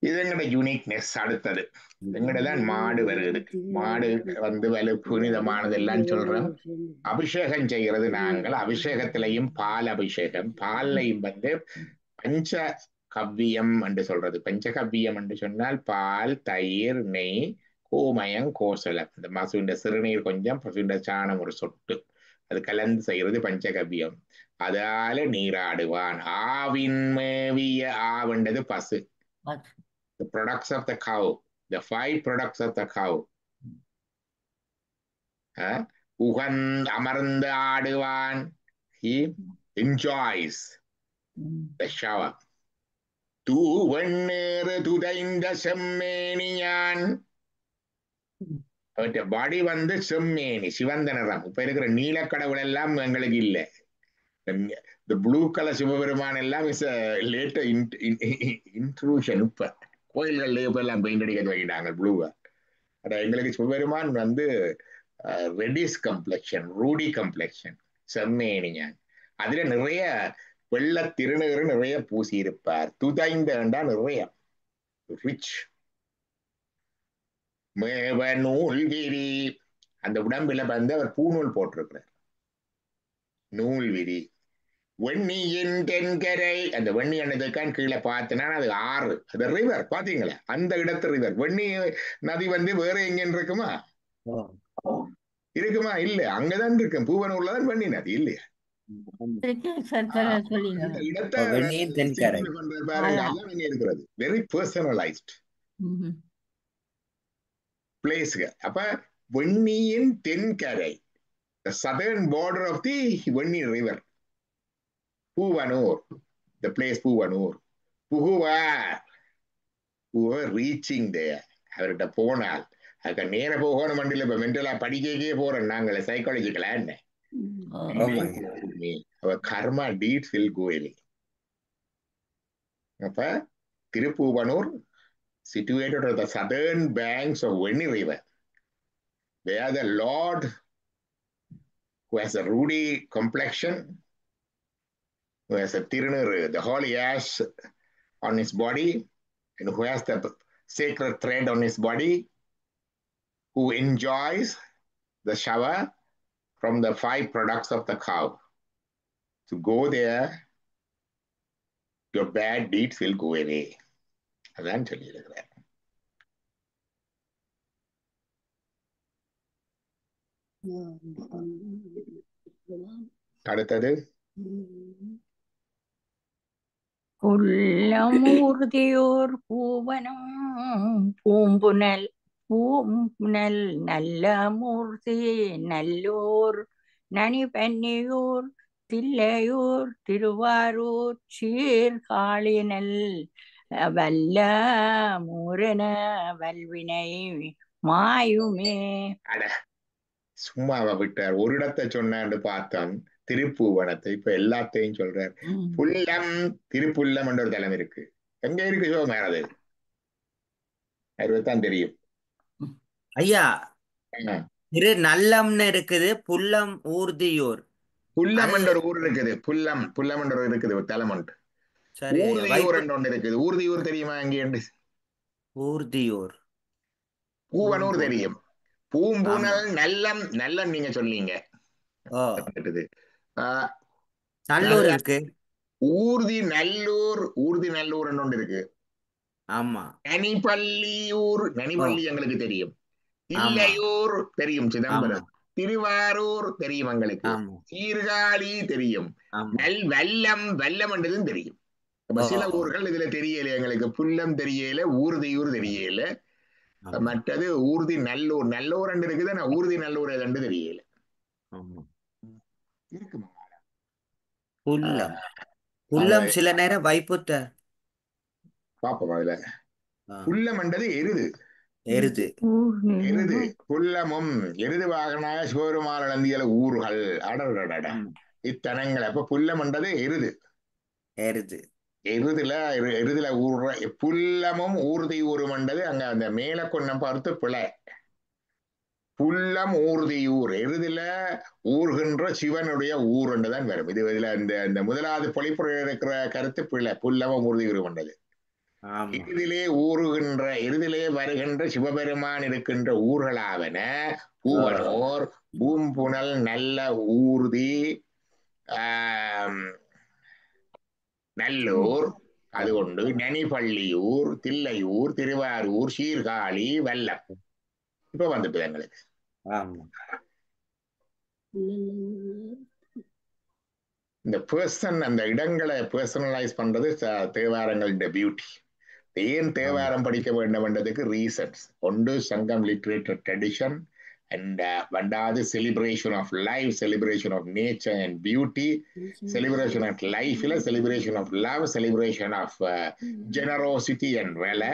இது எங்கட யூனிக்னஸ். அடுத்தது எங்கடதான் மாடு வருது. மாடு வந்து வலு புனிதமானது எல்லாம் சொல்றோம். அபிஷேகம் செய்கிறது நாங்கள். அபிஷேகத்திலையும் பால் அபிஷேகம். பால்லையும் வந்து பஞ்ச கவ்வியம் என்று சொல்றது. பஞ்சகவ்வியம் என்று சொன்னால் பால், தயிர், நெய், கோமயம், கோசலம். இந்த பசுவின் சிறுநீர் கொஞ்சம், பசுவின் சாணம் ஒரு சொட்டு, அது கலந்து செய்யறது பஞ்சகவ்வியம். அதால நீராடுவான். ஆவின் மேவிய ஆவண்டது பசு. The products of the cow, the 5 products of the cow. உகந்து அமர்ந்து ஆடுவான். He enjoys the shower. தூவண்ணேறு துதைந்த செம்மேனியான். பாடி வந்து செம்மேனி, சிவந்த நிறம். இப்ப இருக்கிற நீலக்கடவுள் எல்லாம் எங்களுக்கு இல்லை. The blue color சிவபெருமான் எல்லாம் இஸ் லேட்டர் இன்ட்ரூஷன். இப்ப கோயில்கள்ல இப்ப எல்லாம் பெயிண்ட் அடிக்க வைக்கிட்டாங்க ப்ளூவா. எங்களுக்கு சிவபெருமான் வந்து ரெடிஸ் கம்ப்ளெக்ஷன், ரூடி கம்ப்ளெக்ஷன், செம்மேனியான். அதுல நிறைய வெள்ள திருநீறு நிறைய பூசி இருப்பார். துதைந்தா நிறைய ரிச். மேவ நூல் விரி, அந்த உடம்புல வந்து அவர் பூநூல் போட்டிருக்கிறார். நூல் விரி. வெண்ணியின் தென்கரை, அந்த வெண்ணி அண்ணதுக்கான் கீழே பார்த்தனா அது ஆறு, அது ரிவர். பாத்தீங்களா அந்த இடத்து ரிவர். வெண்ணி நதி வந்து வேற எங்கன்னு இருக்குமா? இருக்குமா? இல்ல, அங்கதான் இருக்கு. பூவனூர்லதான் வெண்ணி நதி இல்லையா? இருக்கிறது வெரி பர்சனலைஸ்ட் பிளேஸ்ங்க. அப்ப வெண்ணியின் தென்கரை, the southern border of the Venni river. Puvanur, the place Puvanur. புகுவார், ரீச்சிங் தேர். அவர்கிட்ட போனால் அதுக்கு நேர போகணும். மண்டியில் இப்ப மென்டலா படிக்கே போறோம் நாங்களே, சைக்காலஜிக்கலா என்ன our karma deeds will go away. அப்ப Thiruppuvanur situated at the southern banks of Venni river, where the Lord, who has a ruddy complexion, who has a tirunir, the holy ash on his body, and who has the sacred thread on his body, who enjoys the shower from the 5 products of the cow. To go there, your bad deeds will go away. அதான் சொல்லியிருக்கிறார். அடுத்தது
புல்லமூர்த்தியோர் பூவனம் பூம்புனல் பூம்புனல் நல்ல மூர்த்தி நல்லோர் நனிபன்னியூர் தில்லையூர் திருவாரூர் சீர்காழினல் வல்ல மூரன வல்வினை மாயுமே.
அட சும்மாவை விட்டார். ஒரு இடத்தை சொன்னான்னு பார்த்தான் திருப்பூவனத்தை, இப்ப எல்லாத்தையும் சொல்றார். புல்லம் திருப்புல்லம் என்ற ஒரு தலம் இருக்கு. எங்க இருக்கு சிவகுமார்? அது அதுதான் தெரியும்
ஐயா.
ஆ.
திரு நல்லம்னு இருக்குது, புல்லம் ஊர்தியூர்.
புல்லம் என்ற ஒரு ஊர் இருக்குது. புல்லம் புல்லம் என்ற ஒரு இருக்குது ஒரு தலம் உண்டு.
சரி ஐயா.
ஊர்தியூர் என்ற ஒன்று இருக்குது. ஊர்தியூர் தெரியுமா? அங்கே
ஊர்தியூர்
பூவனூர் தெரியும். பூம்புனல் நல்லம் நல்லம் நீங்க சொல்லீங்க.
ஓ
ஆஹ்
நல்லூர் இருக்கு.
ஊர்தி நல்லூர் ஒன்று இருக்கு.
ஆமா.
நனிப்பள்ளியூர் நனிப்பள்ளி எங்களுக்கு தெரியும். இல்லையூர் தெரியும், சிதம்பரம். திருவாரூர் தெரியும் எங்களுக்கு. சீர்காழி தெரியும். வல்லம் வல்லம் என்றதும் தெரியும். சில ஊர்கள் இதுல தெரியல எங்களுக்கு. புல்லம் தெரியல, ஊர்தியூர் தெரியல. மற்றது ஊர்தி நல்லூர் நல்லூர் என்று இருக்குது. நான் ஊர்தி நல்லூர் ரெண்டு தெரியல. இருக்குமா?
புல்லம் புல்லம் சில நேரம் வைப்புத்த
பாப்போம். அதுல புல்லம் என்றது எருது.
எருது
எருது புல்லமும் எருது வாகனாய சிவபெருமான் இழந்தியல ஊர்கள் அடடட இத்தனங்கள். அப்ப புல்லம் என்றது எருது.
எருது
எருதுல ஊர்ற புல்லமும் ஊர்தி ஊருமண்டது அங்க அந்த மேல கொன்னம் பார்த்து பிழை. புல்லம் ஊர்தியூர் எருதுல ஊர்கின்ற சிவனுடைய ஊர் என்றுதான் வரும். இது இதுல இந்த முதலாவது பொழிப்புற இருக்கிற கருத்து பிழை. புல்லமும் ஊர்தி ஊருமண்டது எருதிலே வருகின்ற சிவபெருமான் இருக்கின்ற ஊர்களாவன பூவனோர் பூம்புனல் நல்ல ஊர்தி நல்லூர் அது கொண்டு நனிப்பள்ளியூர் தில்லையூர் திருவாரூர் சீர்காழி வல்லம். இப்ப வந்துட்டு எங்களுக்கு இந்த பர்சன் அந்த இடங்களை பர்சனலைஸ் பண்றது தேவாரங்களோட பியூட்டி. ஏன் தேவாரம் படிக்க வேண்டும் என்றதுக்கு ரீசன்ஸ். ஒன்று சங்கம் லிட்ரேச்சர் ட்ரெடிஷன் அண்ட் ரெண்டாவது celebration of life, celebration of nature and beauty, செலிப்ரேஷன் ஆஃப் லைஃப்ல celebration of love, celebration of generosity and வேலை,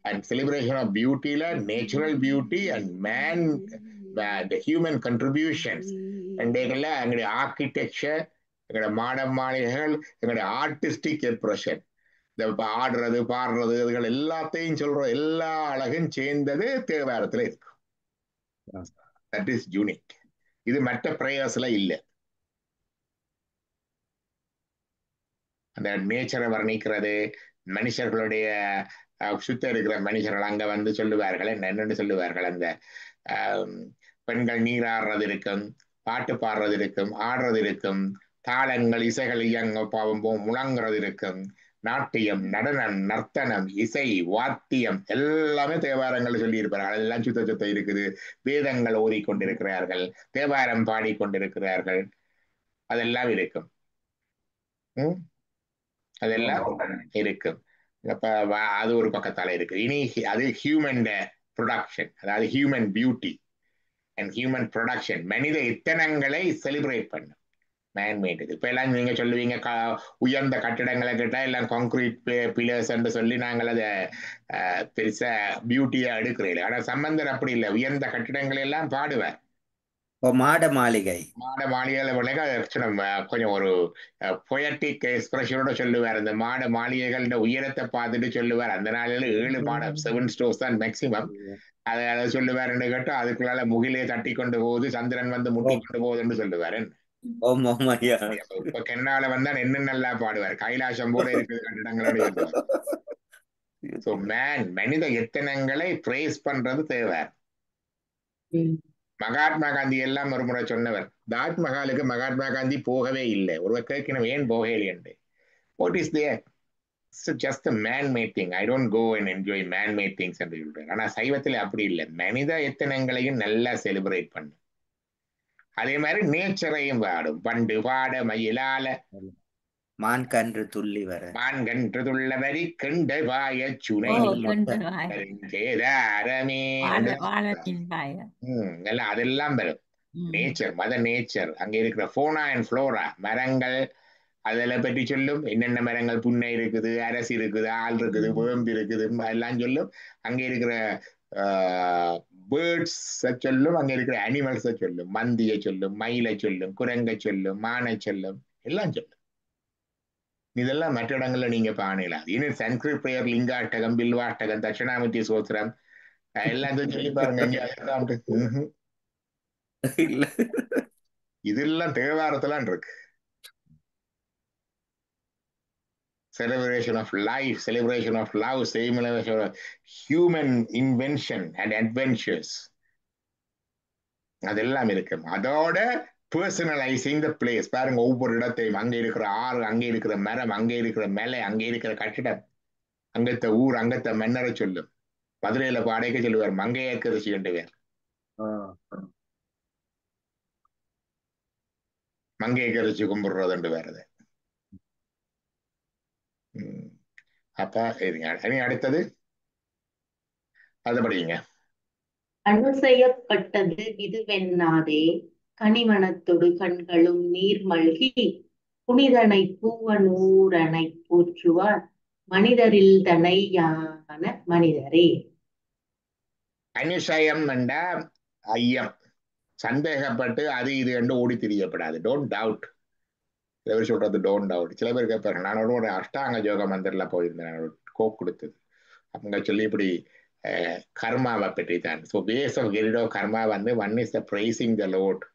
அண்ட் செலிப்ரேஷன் ஆஃப் பியூட்டில natural beauty and man the human contributions. எங்களுடைய ஆர்கிடெக்சர், எங்களுடைய மாட மாளிகைகள், எங்களுடைய ஆர்டிஸ்டிக் எக்ஸ்பிரஷன், இந்த ஆடுறது பாடுறது இதுகள் எல்லாத்தையும் சொல்ற எல்லா அழகும் சேர்ந்தது தேவாரத்துல இருக்கு. That is unique. இது மற்ற பிரேயர்ஸ்ல இல்லை. அந்த நேச்சரை வர்ணிக்கிறது, மனுஷர்களுடைய சுத்த இருக்கிற மனுஷர்கள் அங்க வந்து சொல்லுவார்கள். என்னென்னு சொல்லுவார்கள், அந்த பெண்கள் நீராடுறது இருக்கும், பாட்டு பாடுறது இருக்கும், ஆடுறது இருக்கும், தாளங்கள் இசைகள் இயங்க முழங்குறது இருக்கும், நாட்டியம் நடனம் நர்த்தனம் இசை வாத்தியம் எல்லாமே தேவாரங்கள் சொல்லி இருப்பார்கள். அதெல்லாம் சுத்த சுத்த இருக்குது. வேதங்கள் ஓதிக்கொண்டிருக்கிறார்கள், தேவாரம் பாடிக்கொண்டிருக்கிறார்கள், அதெல்லாம் இருக்கும். அதெல்லாம் இருக்கும். அது ஒரு பக்கத்தால இருக்கு. இனி அது ஹியூமன் ப்ரொடக்ஷன், அதாவது human beauty and human production. மனித இத்தனங்களை செலிப்ரேட் பண்ணும். மேன்மேட். இப்ப எல்லாம் நீங்க சொல்லுவீங்க உயர்ந்த கட்டிடங்களை கேட்டா எல்லாம் கான்கிரீட் பில்லர்ஸ் என்று சொல்லி நாங்கள் அதை பெருசா பியூட்டியா எடுக்கிறீங்க. ஆனா சம்பந்தர் அப்படி இல்லை. உயர்ந்த கட்டிடங்கள் எல்லாம் பாடுவார்.
மாட மாளிகை
கொஞ்சம் ஒரு பொயட்டிக் எக்ஸ்பிரஷனோட சொல்லுவார். அந்த மாட மாளிகைகளோட உயரத்தை பார்த்துட்டு சொல்லுவார். அந்த நாளில 7 மாடம் 7 ஸ்டோர்ஸ் தான் மேக்சிமம். அதை சொல்லுவாருன்னு கேட்டா அதுக்குள்ளால முகிலே தட்டி கொண்டு போகுது, சந்திரன் வந்து முட்டி கொண்டு போகுதுன்னு சொல்லுவாரு. இப்ப கென்னால வந்தா என்னென்னல்லா பாடுவார். கைலாசம் போல இருக்குது கட்டிடங்களோட சொல்லுவார். சோ மனித எத்தனங்களை பிரேஸ் பண்றது தேவை. மகாத்மா காந்தி எல்லாம் ஒரு முறை சொன்னவர். தாஜ்மஹாலுக்கு மகாத்மா காந்தி போகவே இல்லை. ஒருவர் கேட்கணும் ஏன் போகலை என்று. What is there? Just man made thing. I don't go and enjoy man made things என்று சொல்றாரு. ஆனா சைவத்துல அப்படி இல்லை. மனித எத்தனங்களையும் நல்லா செலிப்ரேட் பண்ணு. அதே மாதிரி நேச்சரையும் பாடும். பண்டு பாட மயிலால
மான் கன்று துள்ளி வர
மான்கன்று துள்ளவரி கெண்ட பாய
ஓ
சுனை
மொட்டை
கண்டு வாய
சேதாரமே
வாழத்தின் வாய
எல்லாம் அதெல்லாம் வரும். நேச்சர், மதர் நேச்சர், அங்க இருக்கிற ஃபோனா அண்ட் ஃப்ளோரா, மரங்கள் அதெல்லாம் பற்றி சொல்லும். என்னென்ன மரங்கள், புன்னை இருக்குது, அரசு இருக்குது, ஆள் இருக்குது, வேம்பு இருக்குது, எல்லாம் சொல்லும். அங்க இருக்கிற பேர்ட்ஸ் சொல்லும், அங்க இருக்கிற அனிமல்ஸை சொல்லும். மந்தியை சொல்லும், மயிலை சொல்லும், குரங்கை சொல்லும், மானை சொல்லும், எல்லாம் சொல்லும். இதெல்லாம் மற்ற இடங்கள்ல நீங்க பாணிலாம். இன்னும் சன்ஸ்கிரிட் பிரேயர், லிங்காட்டகம், பில்வாட்டகம், தட்சிணாமூர்த்தி சோத்திரம் எல்லாம் சொல்லி பாருங்க.
இல்ல
இதெல்லாம் தேவாரத்தெல்லாம் இருக்கு. celebration of life, celebration of love, celebration of human invention and adventures. அதெல்லாம் இருக்கு. அதோட பர்சனலைசிங் த பிளேஸ். பாருங்க, ஒவ்வொரு இடத்தையும் அங்க இருக்கிற ஆறு, அங்க இருக்கிற மரம், அங்க இருக்கிற மலை, அங்க இருக்கிற கட்டிடம், அங்கத்த ஊர், அங்கத்த மன்னரை சொல்லும். மதுரையில பாடைக்க சொல்லுவார் மங்கையர்கரிசி என்று பேர். மங்கையர்கரிசி கும்பிடுறது என்று வேறது. அப்ப அடுத்தது அது படிங்க.
அணு செய்யப்பட்டது இதுவென்னாதே கனிமணத்தொடு கண்களும் நீர் மல்கி புனிதனை பூவனூரனை போற்றுவார் மனிதரில் தனையான மனிதரே.
அனுசயம் என்றா ஐயம், சந்தேகப்பட்டு அது இது என்று ஓடி திரியப்படாது. Don't doubt. சில பேர் சொல்றது டோன்ட் டவுட். சில பேர் கேட்பாரு, நான் ஒரு அஷ்டாங்க யோக மந்திரில போயிருந்தேன், கோக் கொடுத்தது. அவங்க சொல்லி இப்படி கர்மாவை பற்றி தான். ஸோ பேஸ் ஆஃப் கெரிடோ கர்மா வந்து one is the pricing the load,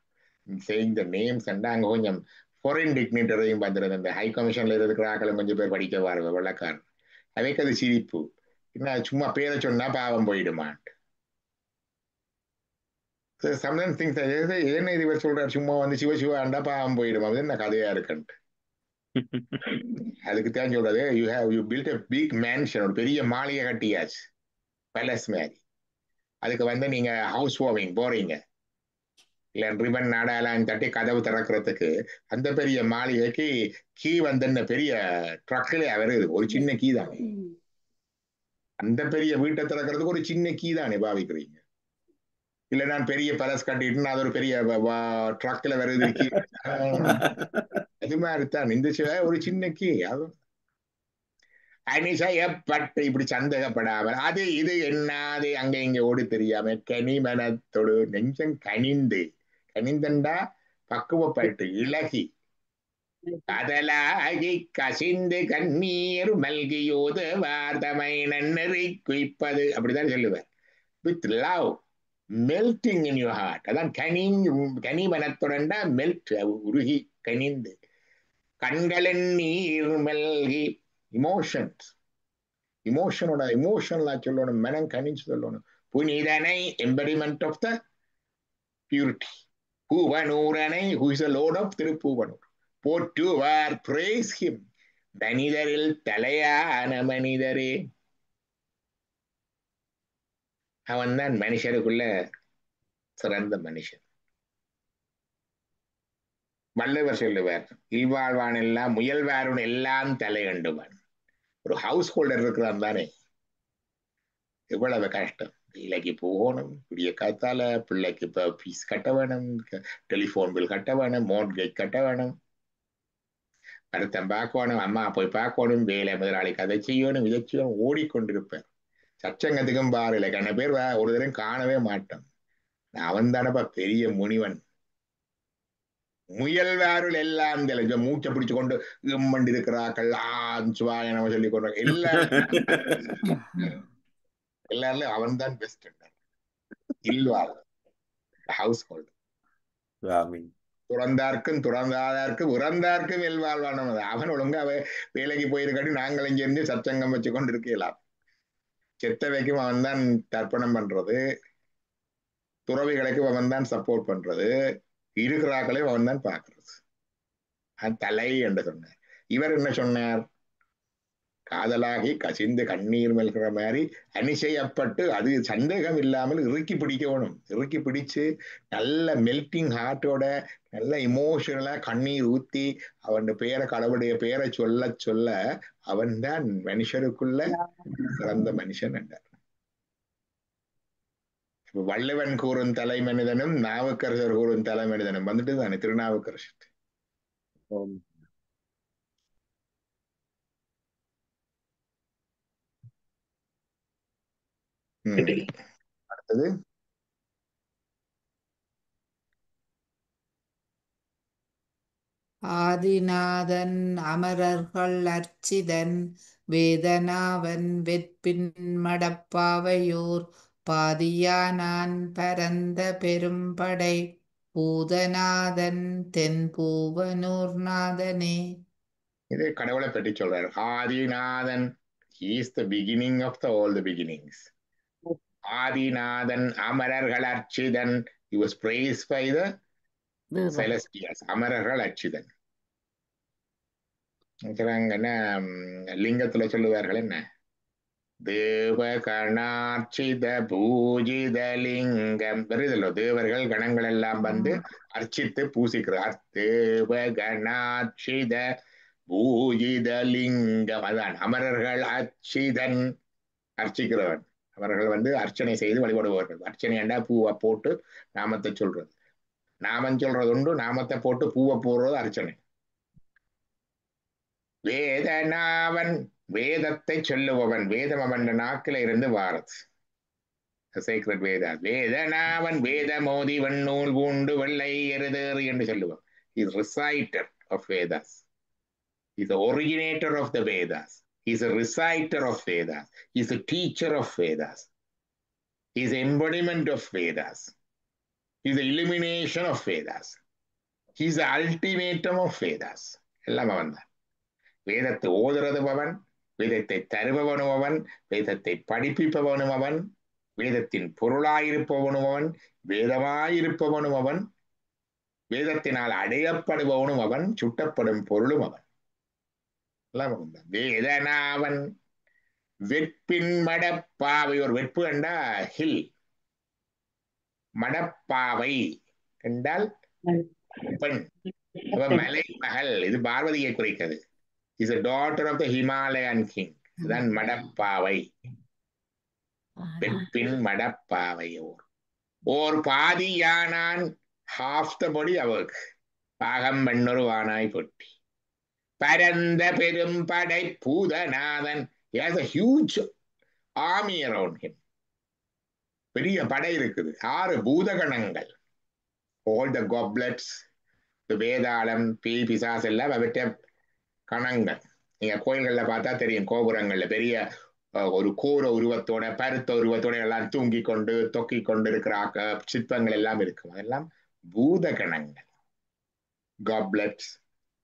saying the names. அங்கே கொஞ்சம் ஃபாரின் டிக்னிட்டரையும் வந்துருது. இந்த ஹை கமிஷன்ல இருக்கிற ஆக்களும் கொஞ்சம் பேர் படிக்க வாருங்க, வெள்ளக்காரன். அவைக்கு அது சிரிப்பு. என்ன சும்மா பேரை சொன்னா பாவம் போயிடுமான். சம்டைம்ஸ் திங்ஸ் ஏன்னா இது இவர் சொல்றாரு, சும்மா வந்து சிவ சிவாண்டா பாவம் போயிடுமா, அது என்ன கதையா இருக்குன்ட்டு. அதுக்கு தான் சொல்றது, you build a big mansion, ஒரு பெரிய மாளிகை கட்டியாச்சு, பேலஸ் மாதிரி. அதுக்கு வந்து நீங்க ஹவுஸ் வார்மிங் போறீங்க, இல்ல ரிபன் நாடாலாம் தட்டி கதவு திறக்கிறதுக்கு, அந்த பெரிய மாளிகைக்கு கீ வந்து என்ன பெரிய ட்ரக்ல வருது, ஒரு சின்ன கீ தானே. அந்த பெரிய வீட்டை திறக்கிறதுக்கு ஒரு சின்ன கீ தானே பாவிக்கிறீங்க. இல்ல நான் பெரிய பேலஸ் கட்டிட்டு அது ஒரு பெரிய ட்ரக்ல வருது கீ, அது மாதிரித்தான் இந்த ஒரு சின்ன கீ. அது அனிசையப்பட்டு இப்படி சந்தேகப்படாமல் அது இது என்னாது அங்க இங்க ஓடி தெரியாம கனிமனத்தோடு நெஞ்சம் கனிந்து, கனிந்தண்டா பக்குவப்பட்டு இலகி அதலாகி கசிந்து கண்ணீர் மல்கியோது வார்த்தமை நன்னறி குய்ப்பது, அப்படிதான் சொல்லுவேன். With love melting in your heart. அதான் கனிமனத்துடன்டா மெல்ட், உருகி கனிந்து. கண்களின் நீர் மல்கி, இமோஷன்ஸ், இமோஷனோட இமோஷனலா சொல்லணும், மனம் கணிச்சு சொல்லணும். புனிதனை எம்படிமெண்ட் ஆஃப் த பியூரிட்டி. பூவனூரனை, who is the Lord of Thiruppuvanur. போற்றுவார், praise him, மனிதரில் தலையான மனிதரே. அவன் தான் மனுஷருக்குள்ள சிறந்த மனுஷன். வள்ளுவர் சொல்லுவார், இல்வாழ்வான் எல்லாம் முயல்வாருன் எல்லாம் தலையண்டுவான். ஒரு ஹவுஸ் ஹோல்டர் இருக்கிறான் தானே, எவ்வளவு கஷ்டம். வேலைக்கு போகணும், விடிய காத்தால பிள்ளைக்கு இப்போ ஃபீஸ் கட்ட வேணும், டெலிஃபோன் பில் கட்ட வேணும், மோட்கேஜ் கட்ட வேணும், அடுத்தம் பார்க்கணும், அம்மா போய் பார்க்கணும், வேலை முதலாளிக்கு அதை செய்யணும், இதை செய்யணும், ஓடிக்கொண்டிருப்பேன். சச்சங்கத்துக்கும் பாருல கண்ண பேர் ஒரு தரம் காணவே மாட்டான். அவன் தானப்பா பெரிய முனிவன். முயல்வாருள் எல்லாம் தெளிஞ்ச மூச்சை பிடிச்சு கொண்டு இம்மண்டு இருக்கிறாக்கள் சுவாயனவ சொல்லி கொண்டு எல்லாரும் அவன் தான் பெஸ்ட். இல்வாள் ஹவுஸ் ஹோல்டு துறந்தார்க்கும் துறந்தாதார்க்கும் உறந்தார்க்கும் இல்வாழ்வானவன். அவன் ஒழுங்கா வேலைக்கு போயிருக்காட்டி நாங்கள் இங்க இருந்து சச்சங்கம் வச்சு கொண்டு இருக்கலாம். செத்த வைக்கும் அவன் தான் தர்ப்பணம் பண்றது, துறவிகளுக்கு அவன் தான் சப்போர்ட் பண்றது, இருக்கிறாக்களையும் அவன் தான் பார்க்கறது. தலை என்று சொன்னார். இவர் என்ன சொன்னார்? காதலாகி கசிந்து கண்ணீர் மல்கிற மாதிரி அணிசெய்யப்பட்டு அது சந்தேகம் இல்லாமல் இறுக்கி பிடிக்கணும். இறுக்கி பிடிச்சு நல்ல மெல்டிங் ஹார்ட்டோட நல்ல இமோஷனலா கண்ணீர் ஊத்தி அவன் பேரை கடவுளுடைய பேரை சொல்ல சொல்ல அவன் தான் மனுஷருக்குள்ள சிறந்த மனுஷன் என்றார். வள்ளுவன் கூறும் தலை மனிதனும் நாவுக்கரசர் கூறும் தலை மனிதனும் வந்துட்டு தானே திருநாவுக்கரசர். அடுத்தது
ஆதிநாதன் அமரர்கள் அர்ச்சிதன் வேதனாவன் வெற்பின் மடப்பாவையோர் பாதியானான் பரந்த பெரும்படை பூதநாதன் தென்பூவனூர் நாதனே.
இது கடவுளை பற்றி சொல்றாரு. Adinathan, he is the beginning of all the beginnings. Adinathan அமரர்கள் அர்ச்சிதன், he was praised by the celestials. அமரர்கள் அர்ச்சிதன் என்ன லிங்கத்துல சொல்லுவார்கள் என்ன? தேவ கணார்ச்சித பூஜித லிங்கம் பெறுதலோ, தேவர்கள் கணங்கள் எல்லாம் வந்து அர்ச்சித்து பூசிக்கிறார். தேவ கணார்ச்சித பூஜித லிங்கம், அதான் அமரர்கள் அர்ச்சிதன், அர்ச்சிக்கிறவன். அவர்கள் வந்து அர்ச்சனை செய்து வழிபடுவார்கள். அர்ச்சனை ஏண்டா பூவை போட்டு நாமத்தை சொல்றது, நாமம் சொல்றது உண்டு, நாமத்தை போட்டு பூவை போடுறது அர்ச்சனை. வேதனாவன், வேதத்தை சொல்லுபவன், வேதம் அவன் நாக்கில இருந்து வாரது. சீக்ரெட் வேதா. வேதனாவன் வேத மோதி வண்ணூல் பூண்டு வெள்ளை எருதேறு என்று சொல்லுவான். Is reciter of Vedas. He's the originator of the Vedas. He's a reciter of Vedas. He's a teacher of Vedas. He's the embodiment of Vedas. He's the illumination of Vedas. He's the ultimatum of Vedas. எல்லாம் அவன் தான். வேதத்தை ஓதுறதும் அவன், வேதத்தை தருபவனும் அவன், வேதத்தை படிப்பிப்பவனும் அவன், வேதத்தின் பொருளாயிருப்பவனும் அவன், வேதமாயிருப்பவனும் அவன், வேதத்தினால் அடையப்படுபவனும் அவன், சுட்டப்படும் பொருளும் அவன். வேதனாவன் வெற்பின் மடப்பாவை, ஒரு வெற்பு என்றா ஹில், மடப்பாவை என்றால் பெண், மலை மகள். இது பார்வதியை குறிக்கிறது. Is a daughter of the Himalayan king. அதுதான் மடப்பாவை. வெற்பின் மடப்பாவையோர் ஓர் பாதியானான், half the body அவருக்கு, பாகம் மண்ணொரு வானாய் பொட்டி பரந்த பெரும்படை பூதநாதன். He has a huge army around him. பெரிய படை இருக்குது. 6 பூதகணங்கள், all the goblets, the வேதாளம், பேய் பிசாஸ் எல்லாம் அவற்ற கணங்கள். நீங்க கோயில்கள்ல பார்த்தா தெரியும், கோபுரங்கள்ல பெரிய ஒரு கோர உருவத்தோட பருத்த உருவத்தோட எல்லாம் தூங்கி கொண்டு தொக்கி கொண்டு இருக்கிற சிற்பங்கள் எல்லாம் இருக்கும். அதெல்லாம் பூதகணங்கள். காப்லெட்ஸ்,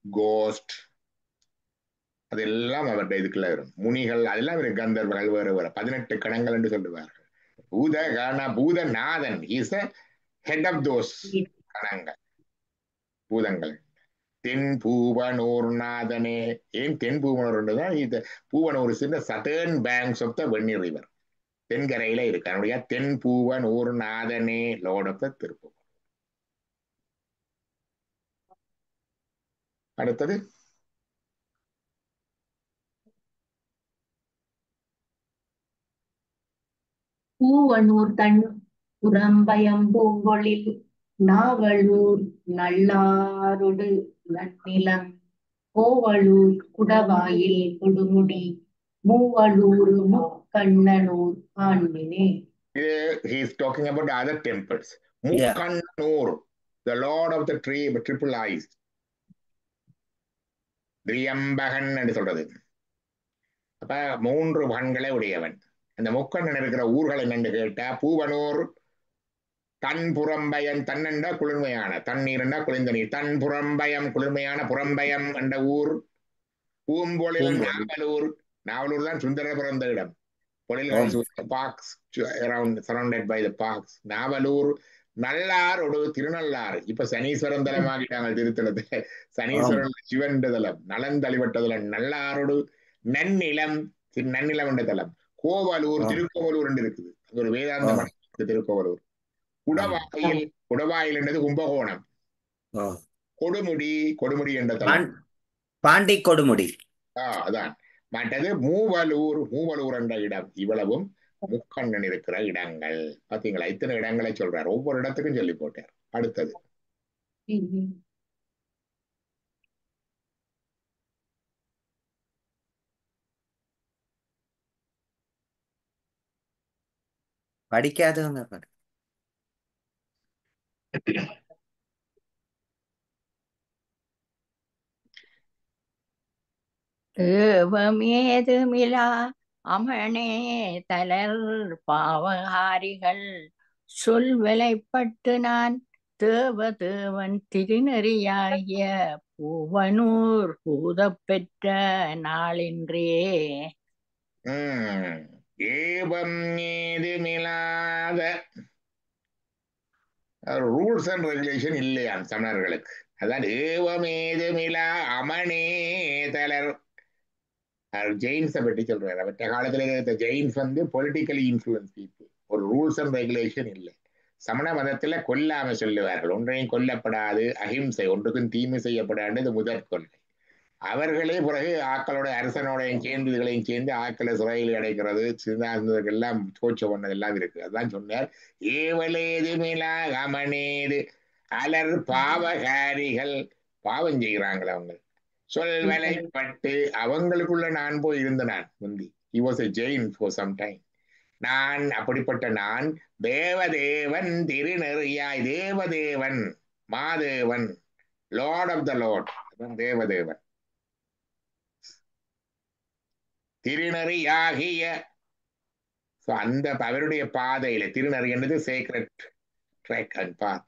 கோஸ்ட், அதெல்லாம் அவருடைய இதுக்குள்ள வரும். முனிகள் அதெல்லாம் இருக்கு. கந்தர்வர்கள் வேறு வேறு 18 கணங்கள் என்று சொல்லுவார்கள். பூதநாதன் is the head of those கணங்கள், பூதங்கள். தென்பூவனூர் நாதனே. ஏன் தென்பூவனூர் தான்? இது பூவனூர் இஸ் இந்த southern banks of the Venni river, தென்கரையில இருக்கு. அதனுடைய தென்பூவனூர் நாதனே, லார்ட் ஆஃப் த திருப்பூர். அடுத்தது
பூவனூர் தன் Purambayam பூங்கொழில் Navalur நல்லாரொடு Nannilam Kovalur Kudavayil Kodumudi Moovalur முக்கண்ணனூர் ஆண்மினே.
he is talking about other temples. Mukkannur, the lord of the tree, triple eyes. Thiriyambakan என்று சொல்றது. அப்ப 3 கண்களை உடையவன். அந்த முக்கண்ணன் இருக்கிற ஊர்கள் என்னன்னு கேட்டா, பூவனூர் தன் புறம்பயம், தன்னெண்டா குளிர்மையான, தண்ணீர்ண்டா குளிர்ந்த நீர், தன் புறம்பயம் குளிர்மையான, புறம்பயம் என்ற ஊர். பூம்பொழில் நாவலூர், நாவலூர் தான் சுந்தர பிறந்த இடம். Parks surrounded by the parks. Navalur நல்லாரோடு திருநள்ளாறு. இப்ப சனீஸ்வரன் தலமாகிட்டாங்க திருத்தலத்துல. சனீஸ்வரன் சிவன் தலம், நலந்தளிவட்ட தலம். நல்லாரோடு நன்னிலம் நன்னிலம் என்ற தலம், கோவலூர், திருக்கோவலூர் என்று இருக்குது. அது ஒரு வேதாந்த மடம் திருக்கோவலூர். குடவாயில், குடவாயில் என்றது கும்பகோணம். கொடுமுடி, கொடுமுடி என்ற தலம்,
பாண்டி கொடுமுடி.
அதான். மற்றது மூவலூர், மூவலூர் என்ற இடம். இவ்வளவும் முக்கண்ணன் இருக்கிற இடங்கள். பாத்தீங்களா, இத்தனை இடங்களை சொல்றார், ஒவ்வொரு இடத்துக்கும் சொல்லி போட்டார். அடுத்தது
படிக்காதவங்க
ஏவமேதுமிலா அமனே தளர் பாவகாரிகள் சொல்வலைப்பட்டு நான் தேவதேவன் திருநெறியாகிய பூவனூர் பூதப் பெற்ற நாளின்றே.
ஏவம் ஏதுமில்லாத ரூல்ஸ் அண்ட் ரெகுலேஷன் இல்லையாம் தமிழர்களுக்கு. அதான் ஏவமேதுமிலா அமனே தளர். ஜெயின்ஸை பற்றி சொல்றாரு. அவற்ற காலத்துல இருந்த ஜெயின்ஸ் வந்து பொலிட்டிக்கலி இன்ஃபுளுன்ஸ் பீப்புள். ஒரு ரூல்ஸ் அண்ட் ரெகுலேஷன் இல்லை. சமண மதத்துல கொல்லாம சொல்லுவார்கள், ஒன்றையும் கொல்லப்படாது, அஹிம்சை, ஒன்றுக்கும் தீமை செய்யப்படாது, இது முதற் கொள்கை. அவர்களே பிறகு ஆக்களோட அரசனோடையும் சேர்ந்து இதுகளையும் சேர்ந்து ஆக்களை சிறையில் அடைக்கிறது, சிந்தாந்ததுக்கெல்லாம் தோற்ற பண்ணதெல்லாம் இருக்கு. அதான் சொன்னார், ஏவலேது மிலா அமனேது அலர் பாவகாரிகள். பாவம் செய்கிறாங்களா அவங்க, சொல்வலைப்பட்டு. அவங்களுக்குள்ள நான் போய் இருந்தேன் முந்தி. he was a jain for some time. நான் அப்படிப்பட்ட நான் தேவதேவன் திருநெறியாய், தேவதேவன் Mahadevan, lord of the lord, தேவதேவன் திருநறியாகிய. அந்த அவருடைய பாதையில, திருநறி என்றது sacred track and path.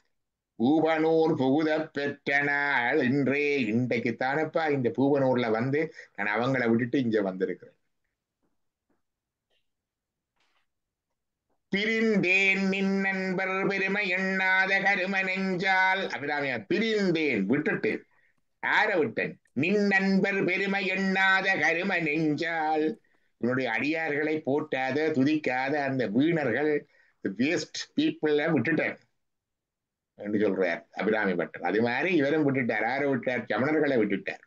Puvanur புகுத பெற்ற நாள் இன்றே. இன்றைக்கு தானப்பா இந்த பூவனூர்ல வந்து நான் அவங்களை விட்டுட்டு இங்க வந்திருக்கிறேன். பிரிந்தேன் நின் நண்பர் பெருமை எண்ணாத கரும நெஞ்சால். அபிராமியா, பிரிந்தேன், விட்டுட்டு. யார விட்டேன்? நின் நண்பர் பெருமை எண்ணாத கரும நெஞ்சால். உன்னுடைய அடியார்களை போட்டாத துதிக்காத அந்த வீணர்கள், வேஸ்ட் பீப்புள விட்டுட்டேன் என்று சொல்றார் அபிராமி பட்டர். அது மாதிரி இவரும் விட்டுட்டார். யாரை விட்டார்? சமணர்களை விட்டுட்டார்.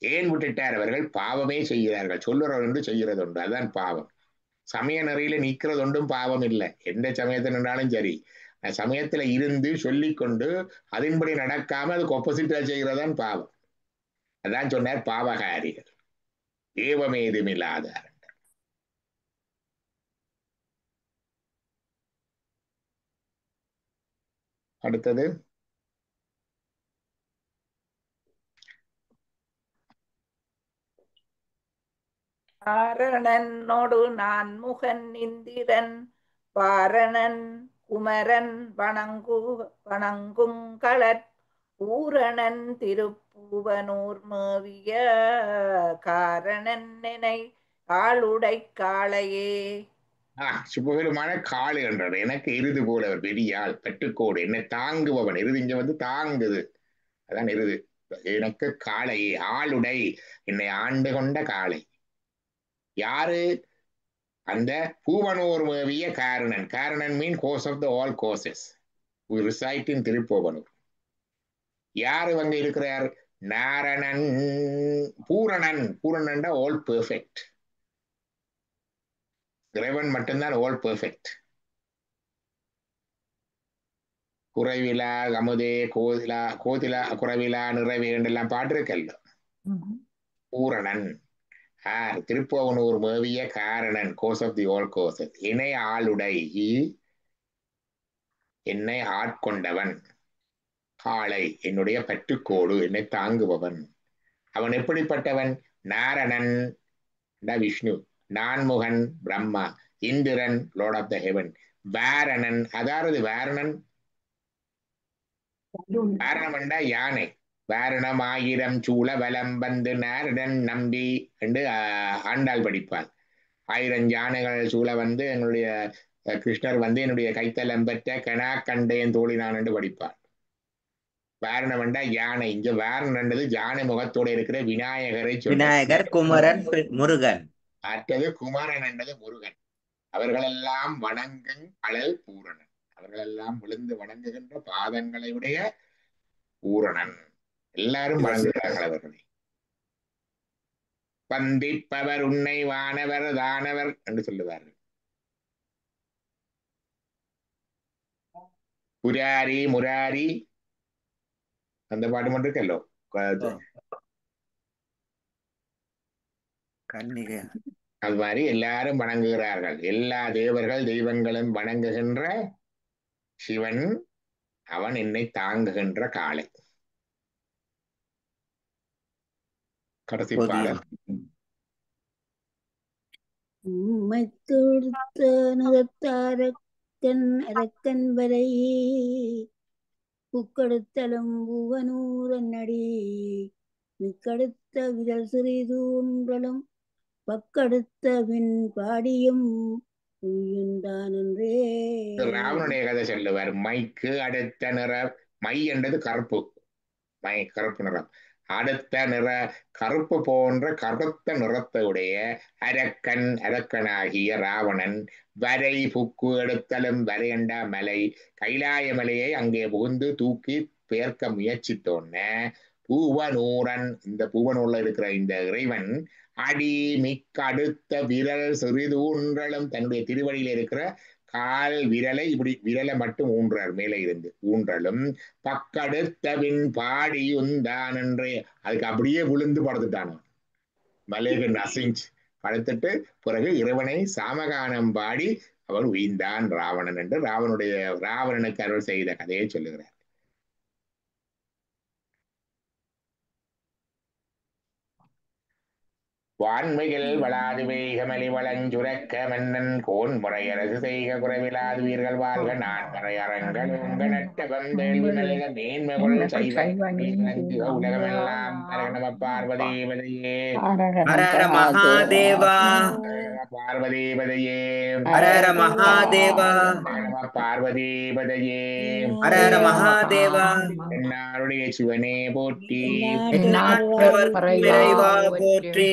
ஏன் விட்டுட்டார்? அவர்கள் பாவமே செய்கிறார்கள். சொல்லுறது ஒன்று, செய்கிறது ஒன்று, அதுதான் பாவம். சமய நெறியில நிற்கிறது ஒன்றும் பாவம் இல்லை. எந்த சமயத்தில் நின்றாலும் சரி, சமயத்துல இருந்து சொல்லிக்கொண்டு அதன்படி நடக்காம அதுக்கு ஒப்போசிட்டா செய்கிறதான் பாவம். அதான் சொன்னார் பாவகாரிகள், ஏவமேதுமில்லாதார். அடுத்தது
ஆரணனோடு நான் முகன் இந்திரன் பாரணன் குமரன் வணங்குங்களற் பூரணன் திருப்பூவனூர் மேவிய காரணன் நினை காளுடை காளையே.
சுபபெருமான காளு என்றார். எனக்கு எருது போல அவர் பெரியாள், பெட்டுக்கோடு, என்னை தாங்குபவன். எருது இங்க வந்து தாங்குது, அதான் எருது. எனக்கு காளையே, ஆளுடை, என்னை ஆண்டு கொண்ட காளை. யாரு? அந்த பூவனூர் மேவிய காரணன். காரணன் mean cause of the all causes. we reside in Thiruppuvanur. யாரு அங்க இருக்கிறார்? நாரணன், பூரணன். Pooranan all perfect. இறைவன் மட்டும்தான் ஆல் பெர்ஃபெக்ட். குறைவிலா அமுதே கோதிலா, கோதிலா குறைவிலா நிறைவே என்றெல்லாம் பாட்டு இருக்கல்ல. பூரணன் திருப்பவனூர் மேவிய காரணன், கோஸ் ஆஃப் தி ஆல் கோசஸ். என்னை ஆளுடை, என்னை ஆட்கொண்டவன். காளை, என்னுடைய பற்றுக்கோடு, என்னை தாங்குபவன். அவன் எப்படிப்பட்டவன்? நாரணன் விஷ்ணு, நான்முகன் Brahma, Indran lord of the heaven, வாரணன். அதாவது வாரணன், வாரணம்டா யானை. வாரணம் ஆயிரம் சூழ வலம் வந்து நாரணன் நம்பி என்று ஆண்டாள் படிப்பாள். 1000 யானைகள் சூழ வந்து என்னுடைய கிருஷ்ணர் வந்து என்னுடைய கைத்தலம் பெற்ற கனா கண்டேன் தோழினான் என்று படிப்பாள். வாரணம் என்றா யானை. இங்க வாரணம் என்றது யானை முகத்தோட இருக்கிற விநாயகரை சொல்றது.
விநாயகர், குமரன், முருகன்.
அடுத்தது குமரன் என்றது முருகன். அவர்களெல்லாம் வணங்கும் அழல் பூரணன். அவர்களெல்லாம் விழுந்து வணங்குகின்ற பாதங்களை உடைய பூரணன். எல்லாரும் வணங்குகிறார்கள் அவர்களை. பந்திப்பவர் உன்னை வானவர் தானவர் என்று சொல்லுவார்கள். புராரி முராரி அந்த பாட்டு மட்டும் இருக்கல்லோ.
கன்னிகை.
அது மாதிரி எல்லாரும் வணங்குகிறார்கள். எல்லா தேவர்கள் தெய்வங்களும் வணங்குகின்ற சிவன், அவன் என்னை தாங்குகின்ற காளை. கடைசி பாடல்.
உம்மை தொடுத்த நுதத்தாரக்கன் அரக்கன் வரை புக்கெடுத்தலும் புவனூரன் அடி மிக்கடுத்த விரல் சிறிதூன்றலும் பக்கடுத்த பின் பாடியும் உய்யுண்டான் என்றே.
ராவனுடைய கதை சொல்லுவார். மைக்கு அடுத்த நிற, மை என்றது கருப்பு, மை கருப்பு நிறம். அடுத்த நிற கருப்பு போன்ற கருத்த நிறத்தையுடைய அரக்கன், அரக்கனாகிய ராவணன் வரை புக்கு எடுத்தலும், வரையண்டா மலை, கைலாய மலையை அங்கே புகுந்து தூக்கி பெயர்க்க முயற்சித்தோன்ன பூவனூரன், இந்த பூவனூர்ல இருக்கிற இந்த இறைவன் அடி மிக்க அடுத்த விரல் சிறிதூன்றலும், தன்னுடைய திருவடியில இருக்கிற கால் விரலை இப்படி விரலை மட்டும் ஊன்றார், மேலே இருந்து ஊன்றலும் பக்கடுத்தவின் பாடி உந்தான் என்றே. அதுக்கு அப்படியே விழுந்து படுத்துட்டான். மலைக்கு நசிஞ்சு படுத்துட்டு பிறகு இறைவனை சாமகானம் பாடி அவன் உயிர்ந்தான் ராவணன் என்று ராவணனுக்கு அருள் செய்த கதையை சொல்லுகிறார். வான்மையில் வளாது வேகமலி வளஞ்சுரக்க மன்னன் கோன் முறையரசு செய்க குறைவிலாது வீர்கள் வாழ்க நான் மறையறங்கள் உங்க நட்ட வந்தேள்வி மல்க மேன்மகள் செய்வ உலகமெல்லாம் நம பார்வதீபதையே
ஹரஹர மகாதேவா.
பார்வதீபதையே
ஹரஹர மகாதேவா.
நம பார்வதீபதையே
ஹரஹர மகாதேவா.
என்னாருடைய சிவனே போற்றி,
எந்நாட்டவர்க்கும் இறைவா போற்றி.